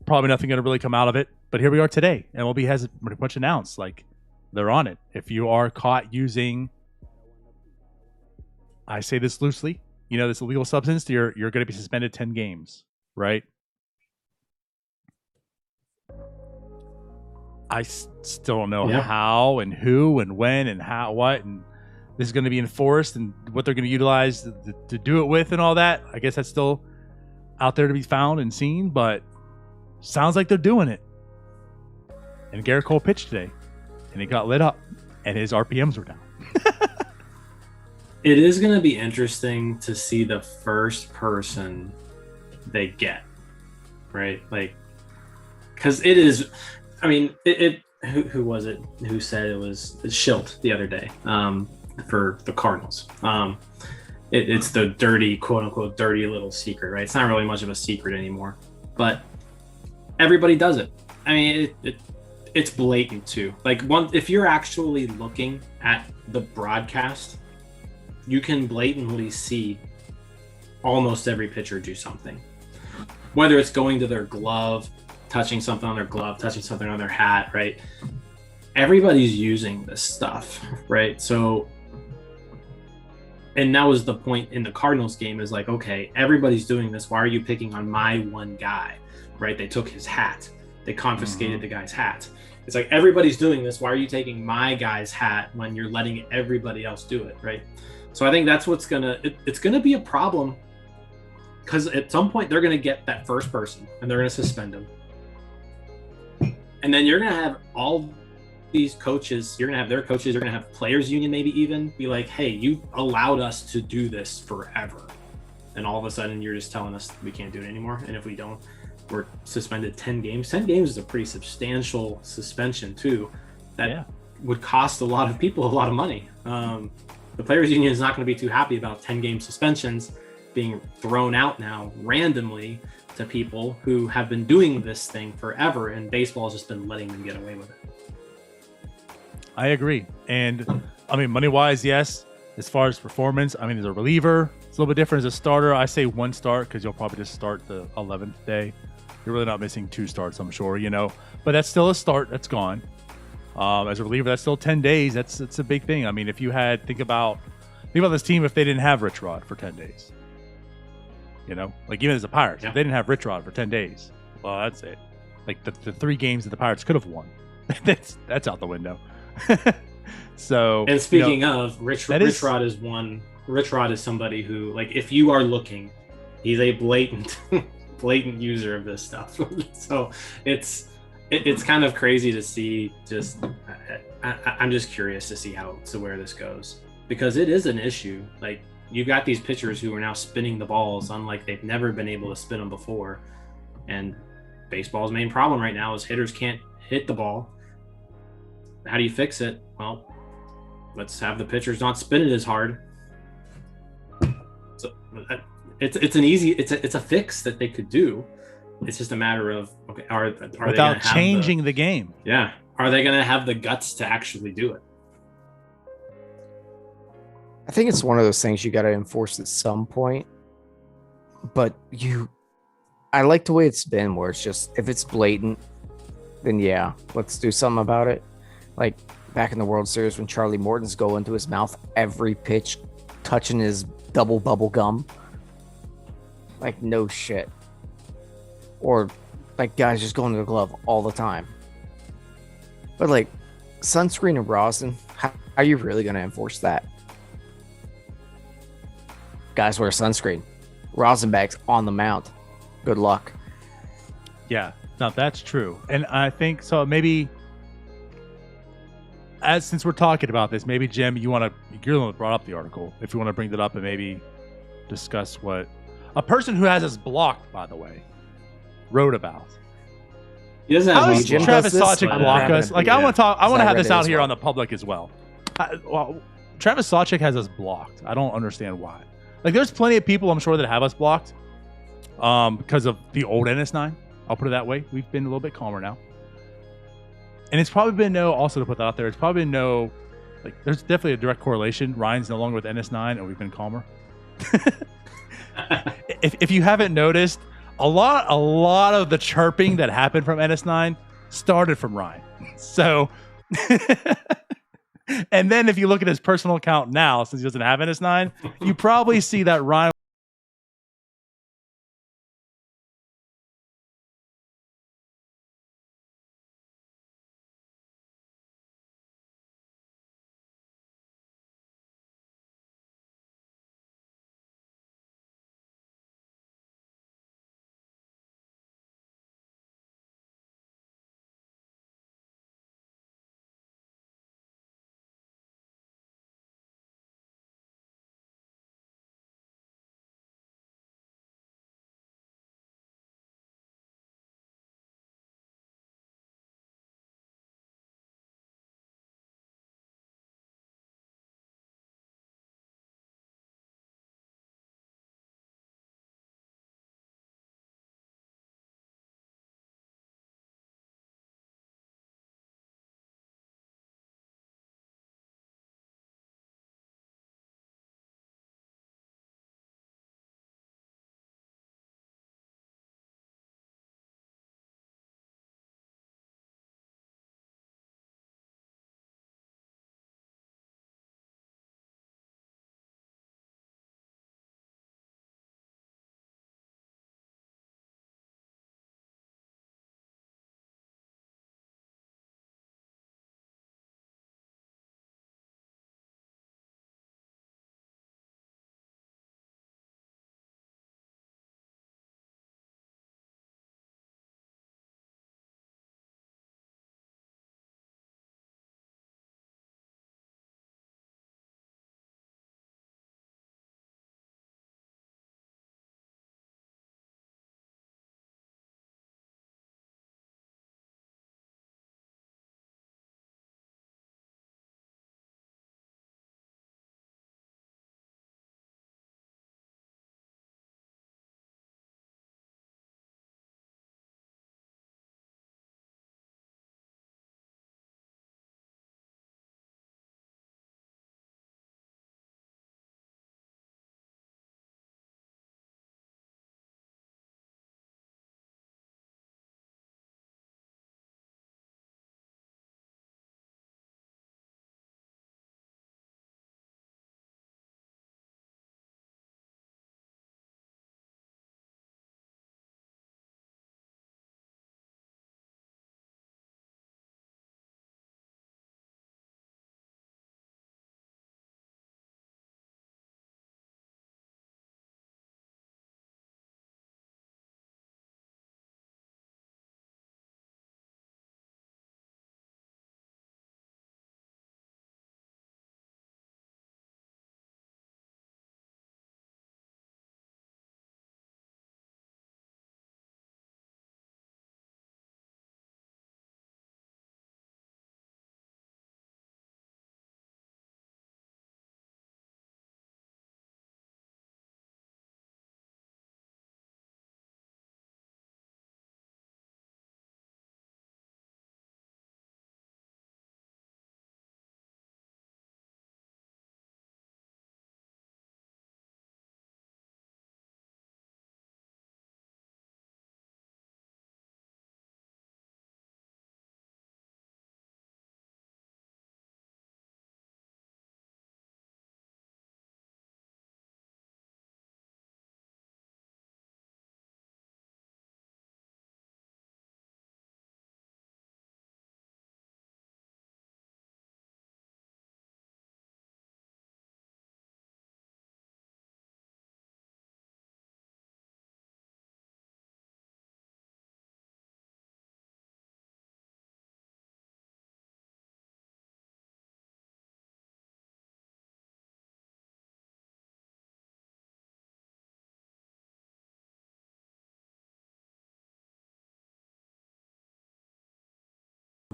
Probably nothing going to really come out of it, but here we are today. MLB has pretty much announced like they're on it. If you are caught using, I say this loosely, this illegal substance, you're going to be suspended 10 games, right? I still don't know how and who and when and how, what. And this is going to be enforced and what they're going to utilize to do it with and all that, I guess that's still out there to be found and seen, but sounds like they're doing it. And Garrett Cole pitched today, and he got lit up, and his RPMs were down. It is going to be interesting to see the first person they get, right? Like, because it is, I mean, who was it who said it was Schilt the other day for the Cardinals? It's the dirty, quote unquote, dirty little secret, right? It's not really much of a secret anymore, but everybody does it. I mean, it's blatant too. Like, if you're actually looking at the broadcast, you can blatantly see almost every pitcher do something, whether it's going to their glove, touching something on their glove, touching something on their hat, right? Everybody's using this stuff, right? So, and that was the point in the Cardinals game, is like, okay, everybody's doing this. Why are you picking on my one guy, right? They took his hat. They confiscated the guy's hat. It's like, everybody's doing this. Why are you taking my guy's hat when you're letting everybody else do it, right? So I think that's what's it's gonna be a problem, because at some point they're gonna get that first person and they're gonna suspend them, and then you're gonna have all these coaches. You're gonna have their coaches. You're gonna have players union maybe even be like, "Hey, you allowed us to do this forever," and all of a sudden you're just telling us we can't do it anymore. And if we don't, we're suspended 10 games. 10 games is a pretty substantial suspension too. That would cost a lot of people a lot of money. The players union is not going to be too happy about 10-game suspensions being thrown out now randomly to people who have been doing this thing forever, and baseball has just been letting them get away with it. I agree. And I mean, money-wise, yes. As far as performance, I mean, as a reliever, it's a little bit different. As a starter, I say one start, because you'll probably just start the 11th day. You're really not missing 2 starts, I'm sure, but that's still a start that's gone. As a reliever, that's still 10 days. That's a big thing. I mean, if you had think about this team if they didn't have RichRod for 10 days. Like even as the Pirates, if they didn't have RichRod for 10 days, well, that's it. Like the 3 games that the Pirates could have won, that's out the window. So, and speaking of RichRod is one. RichRod is somebody who, like, if you are looking, he's a blatant user of this stuff. So it's kind of crazy to see. I'm just curious to see where this goes, because it is an issue. Like, you've got these pitchers who are now spinning the balls unlike they've never been able to spin them before. And baseball's main problem right now is hitters can't hit the ball. How do you fix it? Well, let's have the pitchers not spin it as hard. So it's a fix that they could do. It's just a matter of, okay, are without changing the game? Yeah, are they going to have the guts to actually do it? I think it's one of those things you got to enforce at some point. But I like the way it's been, where it's just, if it's blatant, then yeah, let's do something about it. Like back in the World Series when Charlie Morton's go into his mouth every pitch, touching his double bubble gum. Like, no shit. Or like guys just going to the glove all the time. But like sunscreen and rosin, how are you really going to enforce that? Guys wear sunscreen. Rosin bags on the mound. Good luck. Yeah, no, that's true. And I think so. Maybe since we're talking about this, maybe Jim, you're the one that brought up the article. If you want to bring that up and maybe discuss what a person who has us blocked, by the way, wrote about. He doesn't How have does Travis Sawchik block us? Like, I want to talk. I want to have this out here on the public as well. Travis Sawchik has us blocked. I don't understand why. Like, there's plenty of people I'm sure that have us blocked because of the old NS9. I'll put it that way. We've been a little bit calmer now. And it's probably been also to put that out there, it's probably been there's definitely a direct correlation. Ryan's no longer with NS9 and we've been calmer. if you haven't noticed, a lot of the chirping that happened from NS9 started from Ryan. So, and then if you look at his personal account now, since he doesn't have NS9, you probably see that Ryan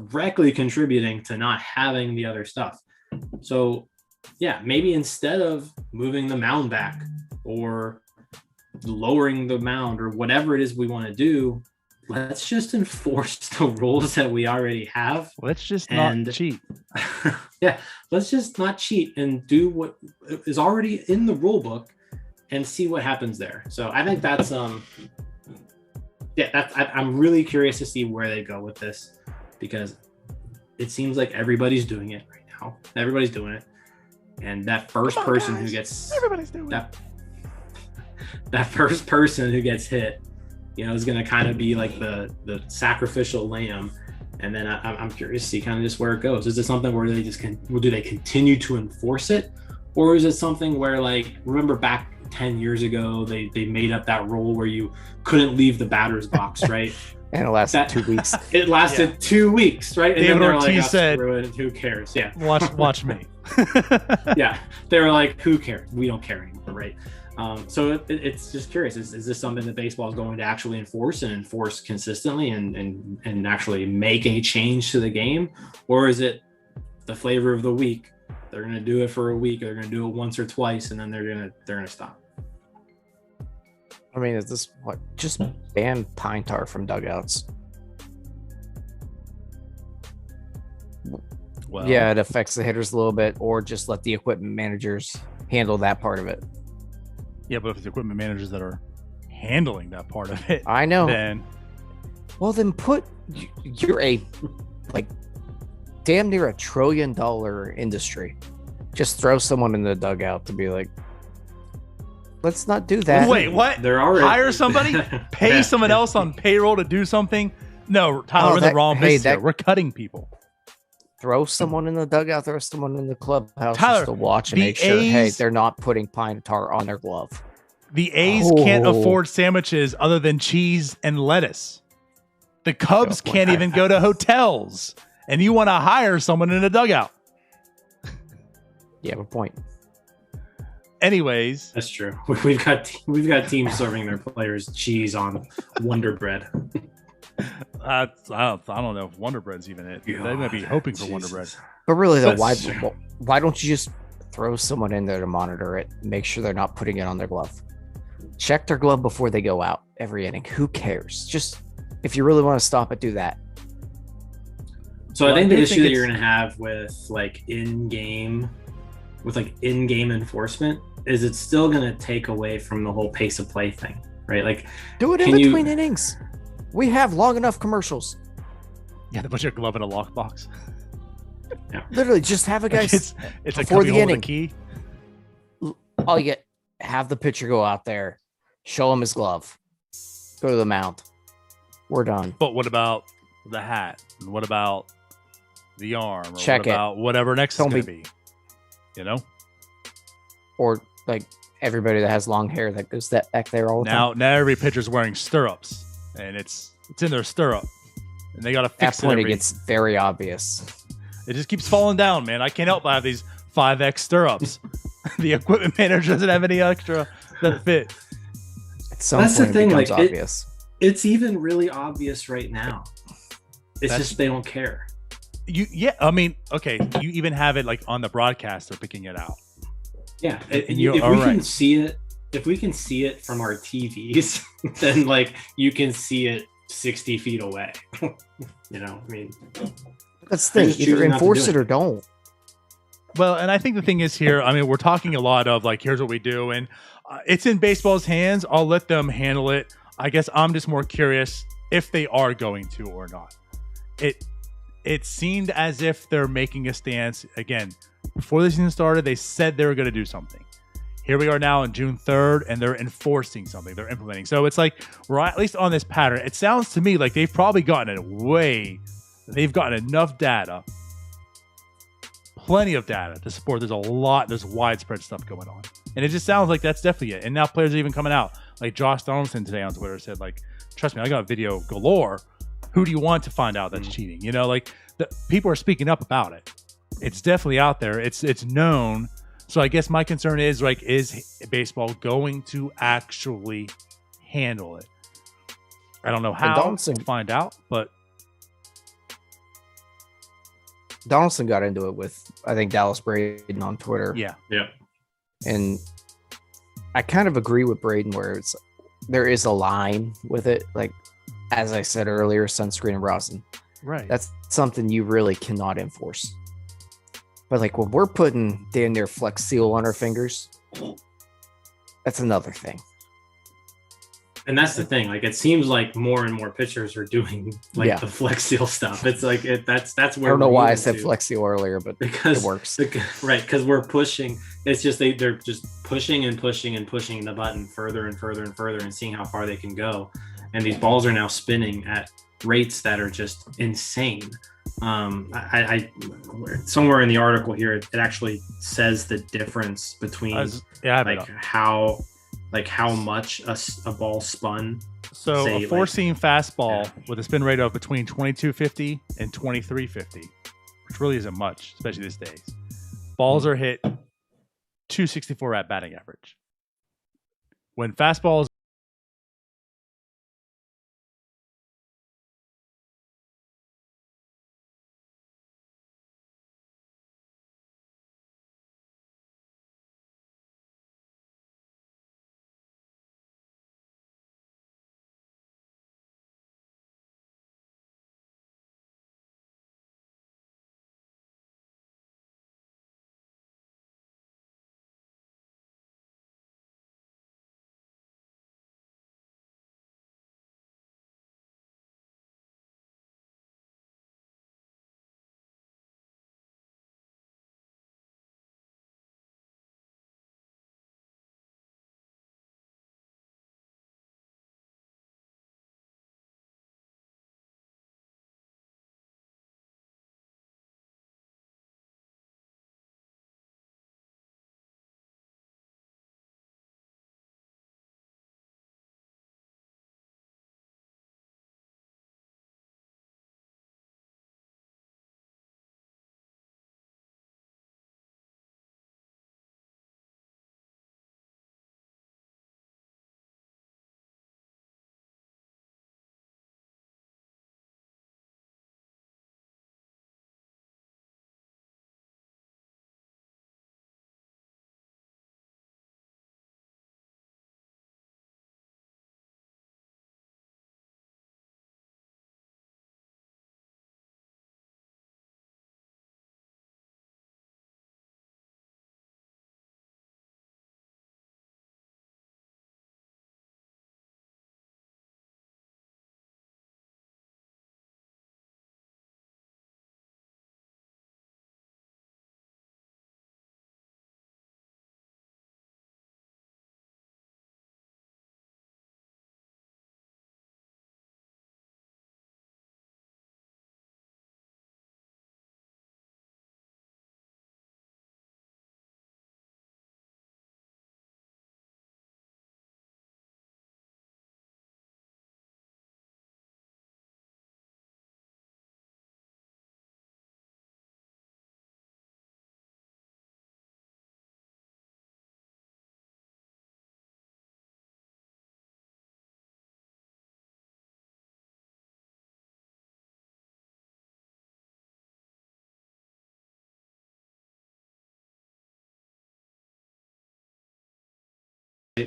directly contributing to not having the other stuff. So yeah, maybe instead of moving the mound back or lowering the mound or whatever it is we want to do, let's just enforce the rules that we already have. Let's just not cheat. Yeah, let's just not cheat and do what is already in the rule book and see what happens there. So I think that's I'm really curious to see where they go with this, because it seems like everybody's doing it right now. Everybody's doing it. And that first person who gets everybody's doing it. That first person who gets hit, is going to kind of be like the sacrificial lamb. And then I'm curious to see kind of just where it goes. Is it something where they just do they continue to enforce it? Or is it something where, like, remember back 10 years ago, they made up that rule where you couldn't leave the batter's box, right? And it lasted 2 weeks. It lasted 2 weeks, right? And David then they're Ortiz like, said, screw it, who cares? Yeah. Watch me. Yeah. They were like, who cares? We don't care anymore, right? So it's just curious. Is this something that baseball is going to actually enforce consistently and actually make a change to the game? Or is it the flavor of the week? They're going to do it for a week. They're going to do it once or twice, and then they're going to stop. I mean, is this what? Just ban pine tar from dugouts. Well, Yeah, it affects the hitters a little bit, or just let the equipment managers handle that part of it. yeah, but if it's equipment managers that are handling that part of it, I know. then Well, then you're a damn near $1 trillion industry. Just throw someone in the dugout to be like, let's not do that. wait, what? They're already Hire somebody, pay someone else on payroll to do something? No, Tyler, we're in the wrong business here. We're cutting people. Throw someone in the dugout, throw someone in the clubhouse Tyler, just to watch and the make sure, hey, A's- they're not putting pine tar on their glove. The A's can't afford sandwiches other than cheese and lettuce. The Cubs can't even go to hotels, and you want to hire someone in a dugout. You have a point. Anyways, That's true. We've got teams serving their players cheese on Wonder Bread. I don't know if Wonder Bread's even it. They might be hoping for Wonder Bread. But really, though, That's why don't you just throw someone in there to monitor it, make sure they're not putting it on their glove? Check their glove before they go out every inning. Who cares? Just, if you really want to stop it, do that. So Well, I think I the do issue think that you're it's- going to have with in-game enforcement is it's still going to take away from the whole pace of play thing, right? Like, Do it in Can you- between innings. We have long enough commercials. Yeah, to put your glove in a lockbox. Literally, just have a guy. It's like before the holding a inning. key. All you get, have the pitcher go out there, show him his glove, go to the mound. We're done. But what about the hat? And what about the arm? Or Check what it. about whatever next Don't is going to be? You know? Or like everybody that has long hair that goes back there all the time. Now every pitcher's wearing stirrups, and it's in their stirrup, and they got to At that fix it. point, it gets very obvious. It just keeps falling down, man. I can't help but have these 5X stirrups. The equipment manager doesn't have any extra that fit. At some That's the point, thing, it becomes like, it- obvious. it's even really obvious right now. It's That's- just they don't care. I mean, okay, you even have it like on the broadcast. They're picking it out. Yeah, And if you're we all can right. see it, if we can see it from our TVs, then like you can see it 60 feet away. I mean, That's the they're thing. just Either choosing not to enforce do it or don't. Well, and I think the thing is here, I mean, we're talking a lot of like, here's what we do, and it's in baseball's hands. I'll let them handle it. I guess I'm just more curious if they are going to or not. It seemed as if they're making a stance. Again, before the season started, they said they were going to do something. Here we are now on June 3rd, and they're enforcing something. They're implementing. So it's like we're at least on this pattern. It sounds to me like they've probably gotten it they've gotten enough data, plenty of data to support there's widespread stuff going on. And it just sounds like that's definitely it. And now players are even coming out. Like Josh Donaldson today on Twitter said, like, trust me, I got video galore. Who do you want to find out that's cheating? You know, like the people are speaking up about it. It's definitely out there. It's known. So I guess my concern is like, is baseball going to actually handle it? I don't know how Donaldson- to find out, but Donaldson got into it with, I think, Dallas Braden on Twitter. Yeah. And I kind of agree with Braden where there is a line with it. Like, as I said earlier, sunscreen and rosin. Right. That's something you really cannot enforce. But like when we're putting damn near Flex Seal on our fingers, that's another thing. And that's the thing. Like, it seems like more and more pitchers are doing the Flex Seal stuff. It's like that's where I don't know why I said Flex Seal earlier, but because it works. Right, because we're pushing. It's just they're just pushing and pushing and pushing the button further and further and further and seeing how far they can go. And these balls are now spinning at rates that are just insane. I somewhere in the article here, it actually says the difference between how much a ball spun. So a four-seam fastball with a spin rate of between 2250 and 2350, which really isn't much, especially these days. Balls are hit 264 at batting average. When fastballs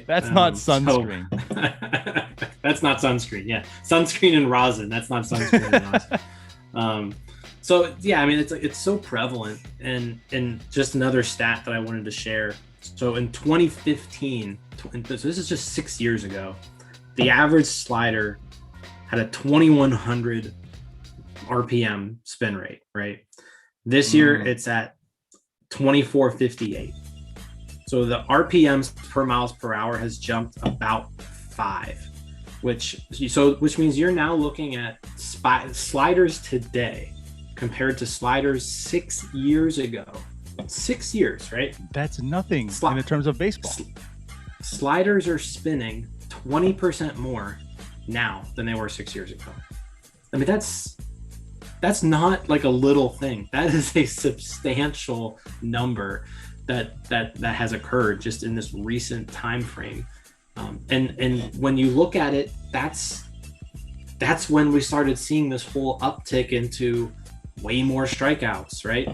That's not sunscreen. So, that's not sunscreen. Yeah, sunscreen and rosin. That's not sunscreen and rosin. So yeah, I mean, it's so prevalent. And just another stat that I wanted to share. So in 2015, so this is just 6 years ago, the average slider had a 2100 RPM spin rate. Right. This year it's at 2458. So the RPMs per miles per hour has jumped about 5, which means you're now looking at sliders today compared to sliders 6 years ago. 6 years, right? That's nothing in terms of baseball. Sliders are spinning 20% more now than they were 6 years ago. I mean, that's not like a little thing. That is a substantial number that has occurred just in this recent time frame. And when you look at it, that's when we started seeing this whole uptick into way more strikeouts, right?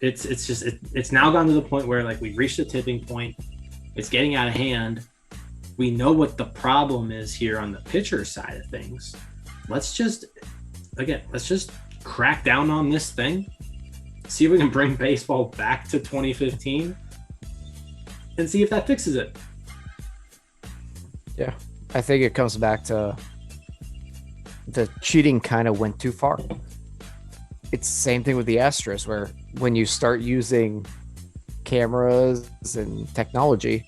It's now gone to the point where like we've reached a tipping point. It's getting out of hand. We know what the problem is here on the pitcher side of things. Let's just crack down on this thing. See if we can bring baseball back to 2015 and see if that fixes it. Yeah, I think it comes back to the cheating kind of went too far. It's the same thing with the Astros, where when you start using cameras and technology,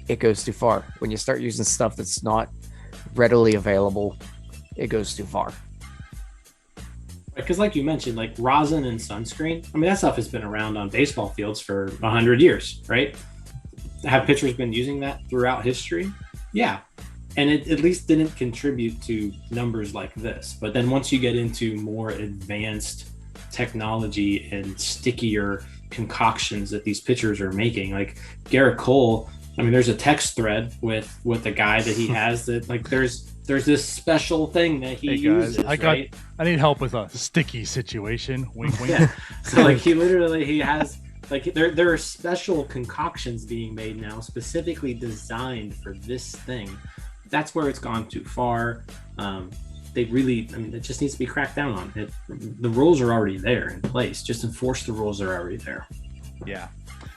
it goes too far. When you start using stuff that's not readily available, it goes too far. Because like you mentioned, like rosin and sunscreen, I mean, that stuff has been around on baseball fields for 100 years, right? Have pitchers been using that throughout history? Yeah. And it at least didn't contribute to numbers like this. But then once you get into more advanced technology and stickier concoctions that these pitchers are making, like Garrett Cole, I mean, there's a text thread with the guy that he has that like there's this special thing that he uses. I need help with a sticky situation. Wink, wink. Yeah. So like he has like there are special concoctions being made now specifically designed for this thing. That's where it's gone too far. It just needs to be cracked down on. The rules are already there in place. Just enforce the rules that are already there. Yeah.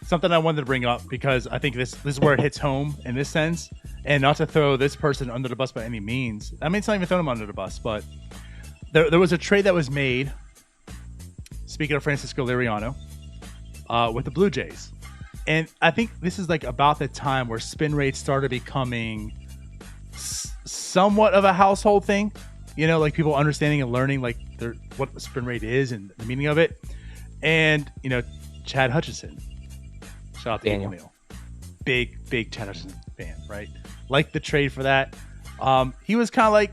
Something I wanted to bring up because I think this is where it hits home in this sense, and not to throw this person under the bus by any means. I mean, it's not even throwing him under the bus, but there was a trade that was made, speaking of Francisco Liriano, with the Blue Jays. And I think this is like about the time where spin rates started becoming somewhat of a household thing, like people understanding and learning like what the spin rate is and the meaning of it. And Chad Hutchison, shout out to Daniel Neal, big Chad Hutchison fan, right? Like the trade for that. He was kind of like,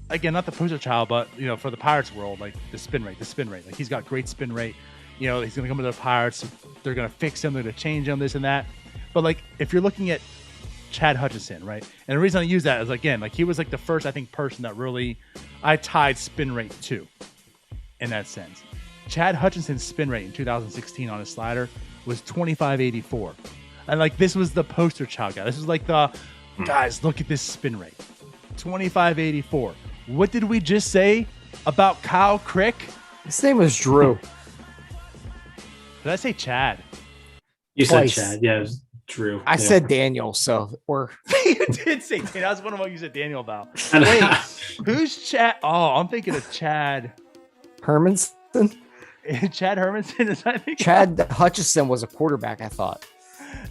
again, not the poster child, but for the Pirates world, like the spin rate. Like he's got great spin rate. He's gonna come to the Pirates. They're gonna fix him. They're gonna change him. This and that. But like if you're looking at Chad Hutchison, right? And the reason I use that is, again, like he was like the first, I think, person that really I tied spin rate to in that sense. Chad Hutchison's spin rate in 2016 on his slider was 2584. And like this was the poster child guy. This was like the guys, look at this spin rate. 2584. What did we just say about Kyle Crick? His name was Drew. Did I say Chad? You Twice. said Chad. Yeah, it was Drew. I said Daniel, so we're. You did say Daniel. I was wondering what you said Daniel about. Wait, who's Chad? Oh, I'm thinking of Chad Hermanson. Chad Hermanson is, I think. Chad Hutchison was a quarterback, I thought.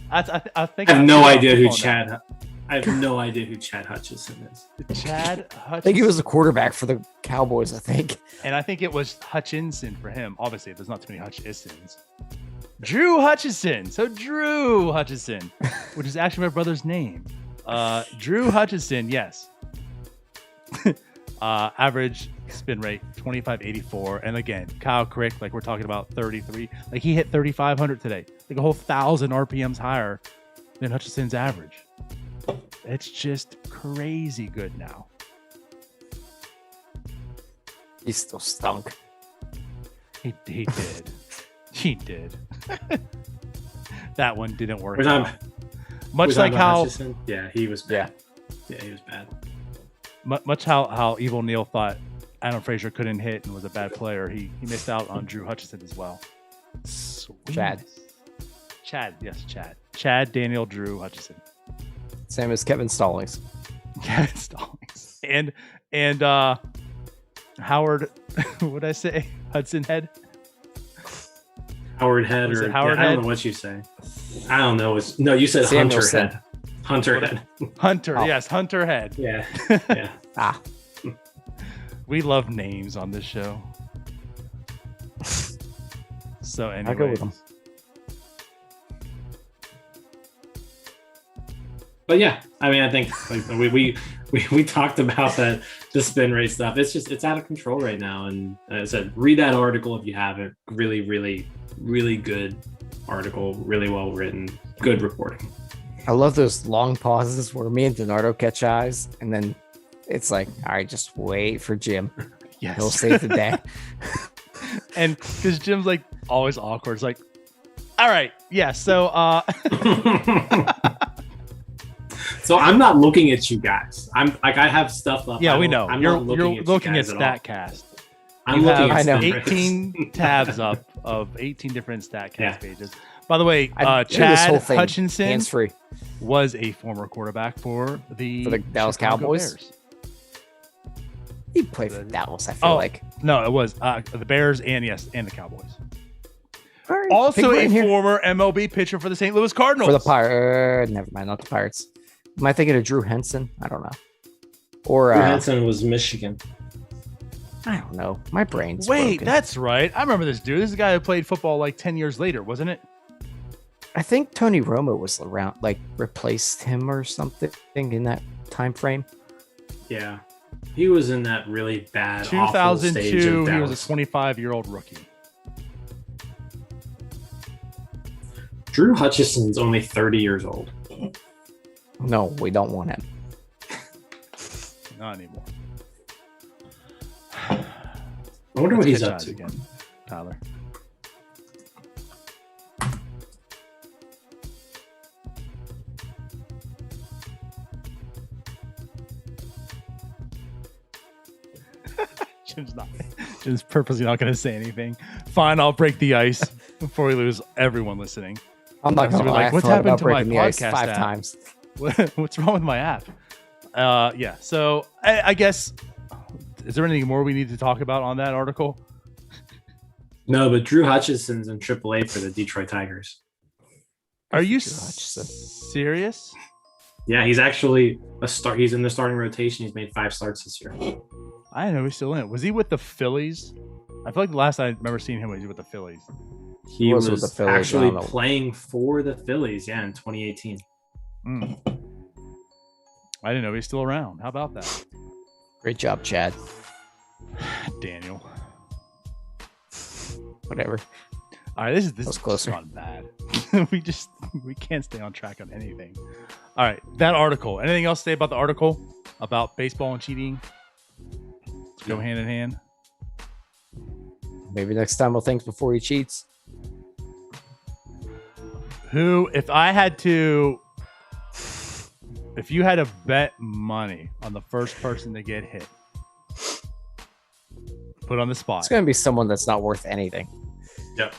I think I have no idea who Chad. I have no idea who Chad Hutchison is. Chad Hutchison. I think he was a quarterback for the Cowboys, I think. And I think it was Hutchinson for him. Obviously, there's not too many Hutchisons. Drew Hutchison. So Drew Hutchison, which is actually my brother's name. Drew Hutchison, yes. Average spin rate 2584. And again, Kyle Crick, like we're talking about 33. Like he hit 3,500 today. Like a whole 1,000 RPMs higher than Hutchison's average. It's just crazy good now. He still stunk. He did. He did. That one didn't work Was out. Much like how Hutchison? Yeah, he was bad. Yeah, he was bad. Much how Evil Neal thought Adam Frazier couldn't hit and was a bad player. He missed out on Drew Hutchison as well. Sweet. Chad, yes, Chad. Chad, Daniel, Drew Hutchison. Same as Kevin Stallings. Kevin Stallings. And Howard, what'd I say? Hudson Head? Howard Head Was or it Howard I don't Head? know what you say. I don't know. No, you said Samuelson. Hunter Head. Hunter, Oh. yes, Hunter Head. Yeah. Yeah. We love names on this show. So anyway. I'll go with them. But yeah, I mean, I think like we talked about the spin rate stuff. It's out of control right now. And as I said, read that article if you haven't. Really, really, really good article. Really well written. Good reporting. I love those long pauses where me and Donardo catch eyes, and then it's like, all right, just wait for Jim. Yes. He'll save the day. And because Jim's like always awkward. It's like, all right, yeah. So, So I'm not looking at you guys. I'm like I have stuff up. yeah, we know. I'm you're not looking at all. StatCast. I'm You looking have at 18 tabs up of 18 different StatCast Yeah. pages. By the way, This Chad whole thing, Hutchinson hands-free. was a former quarterback for the Dallas Chicago Cowboys? Bears. He played for Dallas, I feel like. No, it was the Bears and the Cowboys. All right, Also big a win here. former MLB pitcher for the St. Louis Cardinals. For the Pirates. Never mind, not the Pirates. Am I thinking of Drew Henson? I don't know. Or Drew Henson was Michigan. I don't know. My brain's Wait, broken. that's right. I remember this dude. This is a guy who played football like 10 years later, wasn't it? I think Tony Romo was around, like replaced him or something in that time frame. Yeah, he was in that really bad, awful stage of 2002, he was Dallas. a 25-year-old rookie. Drew Hutchison's only 30 years old. No, we don't want him. Not anymore. I wonder what Let's he's catch up eyes to. again, Tyler. Jim's purposely not going to say anything. Fine, I'll break the ice before we lose everyone listening. I'm not So going we're to like, like, what's what's happened about to my breaking the ice podcast 5 app? times. What's wrong with my app? Yeah. So I guess, is there anything more we need to talk about on that article? No, but Drew Hutchison's in AAA for the Detroit Tigers. Are you Drew Hutchison. serious? Yeah, he's actually a start. He's in the starting rotation. He's made 5 starts this year. I didn't know he's still in it. Was he with the Phillies? I feel like the last I remember seeing him was with the Phillies. He Was was, with the Phillies, I actually don't know. playing for the Phillies, yeah, in 2018. Mm. I didn't know he's still around. How about that, Great job, Chad. Daniel? Whatever. All right, this was has closer. gone bad. we can't stay on track on anything. All right, that article. Anything else to say about the article about baseball and cheating? Let's go hand in hand. Maybe next time we'll think before he cheats. If you had to bet money on the first person to get hit, put on the spot. It's going to be someone that's not worth anything. Yep.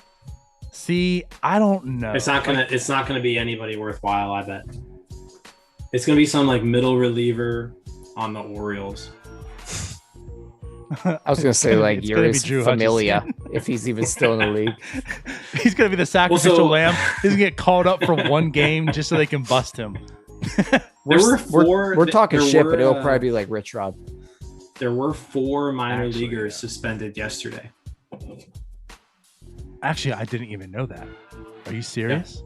See, I don't know. It's not gonna be anybody worthwhile, I bet. It's gonna be some like middle reliever on the Orioles. I was going to say like It's gonna be Yuris Drew Familia, Hutchinson. if he's even still in the league. He's gonna be the sacrificial Also- lamb. He's gonna get called up for one game just so they can bust him. We're talking there shit, were, but it'll probably be like RichRod. There were 4 minor Actually, leaguers yeah. suspended yesterday. Actually, I didn't even know that. Are you serious?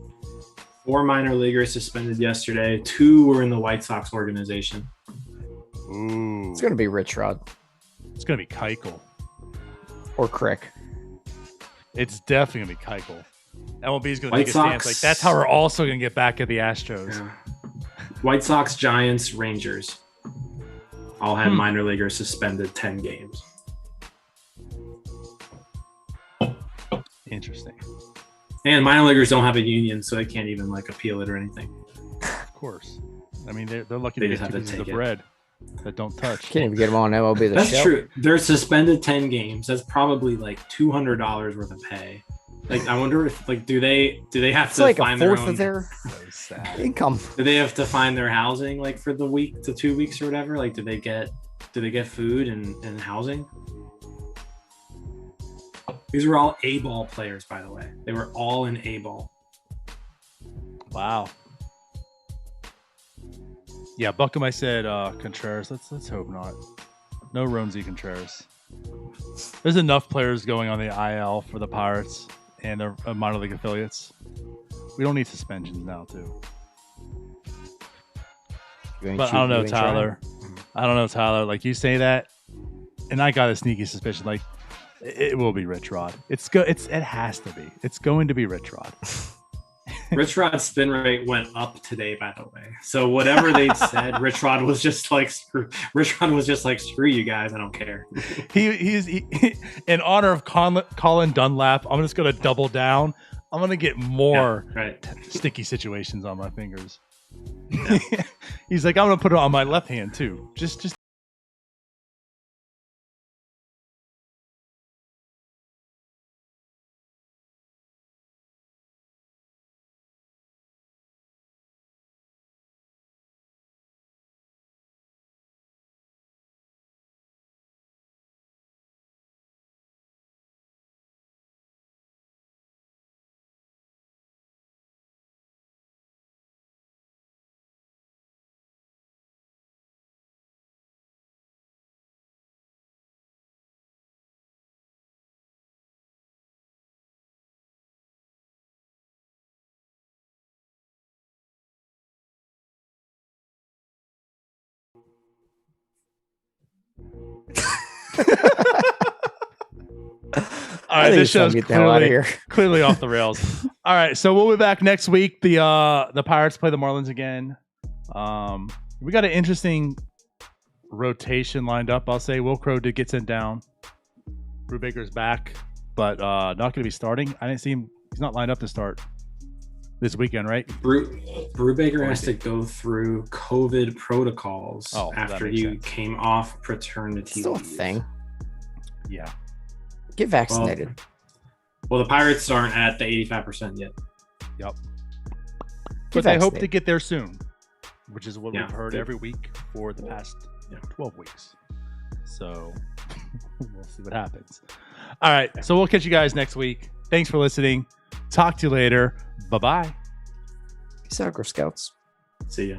4 minor leaguers suspended yesterday. 2 were in the White Sox organization. Ooh, It's going to be RichRod it's gonna be Keuchel. or Crick. It's definitely gonna be Keuchel. MLB's gonna White take a stance Sox- like that's how we're also gonna get back at the Astros. Yeah. White Sox, Giants, Rangers all had minor leaguers suspended 10 games. Interesting. And minor leaguers don't have a union, so they can't even like appeal it or anything. Of course. I mean, they're lucky They to just get have 2 to pieces of take it. bread that don't touch. Can't even get him on MLB The That's Show. true. They're suspended 10 games. That's probably like $200 worth of pay. Like, I wonder if like do they have It's to like a find their fourth own? of their So sad. income. Do they have to find their housing like for the week to 2 weeks or whatever? Like, do they get food and housing? These were all A-ball players, by the way. They were all in A-ball. Wow. Yeah, Buckham, I said Contreras. Let's hope not. No Ronzi Contreras. There's enough players going on the IL for the Pirates and their minor league affiliates. We don't need suspensions now, too. You ain't But I cheating, don't know, you ain't trying. Tyler. I don't know, Tyler. Like you say that, and I got a sneaky suspicion. Like it will be RichRod. It has to be. It's going to be RichRod. RichRod's spin rate went up today, by the way. So whatever they said, RichRod was just like screw you guys, I don't care. He's in honor of Colin Dunlap. I'm just gonna double down. I'm gonna get more sticky situations on my fingers. Yeah. He's like, I'm gonna put it on my left hand too. Just. All right, this show's clearly off the rails. All right, so we'll be back next week. The Pirates play the Marlins again. We got an interesting rotation lined up. I'll say Will Crow did get sent down. Brubaker's back, but not going to be starting. I didn't see him. He's not lined up to start this weekend, right? Brubaker has to go through COVID protocols after he came off paternity Still leave. a thing. Yeah. Get vaccinated. Well, the Pirates aren't at the 85% yet. Yep. But they hope to get there soon, which is what we've heard every week for the past 12 weeks. So we'll see what happens. All right. So we'll catch you guys next week. Thanks for listening. Talk to you later. Bye-bye. Peace out, Girl Scouts. See ya.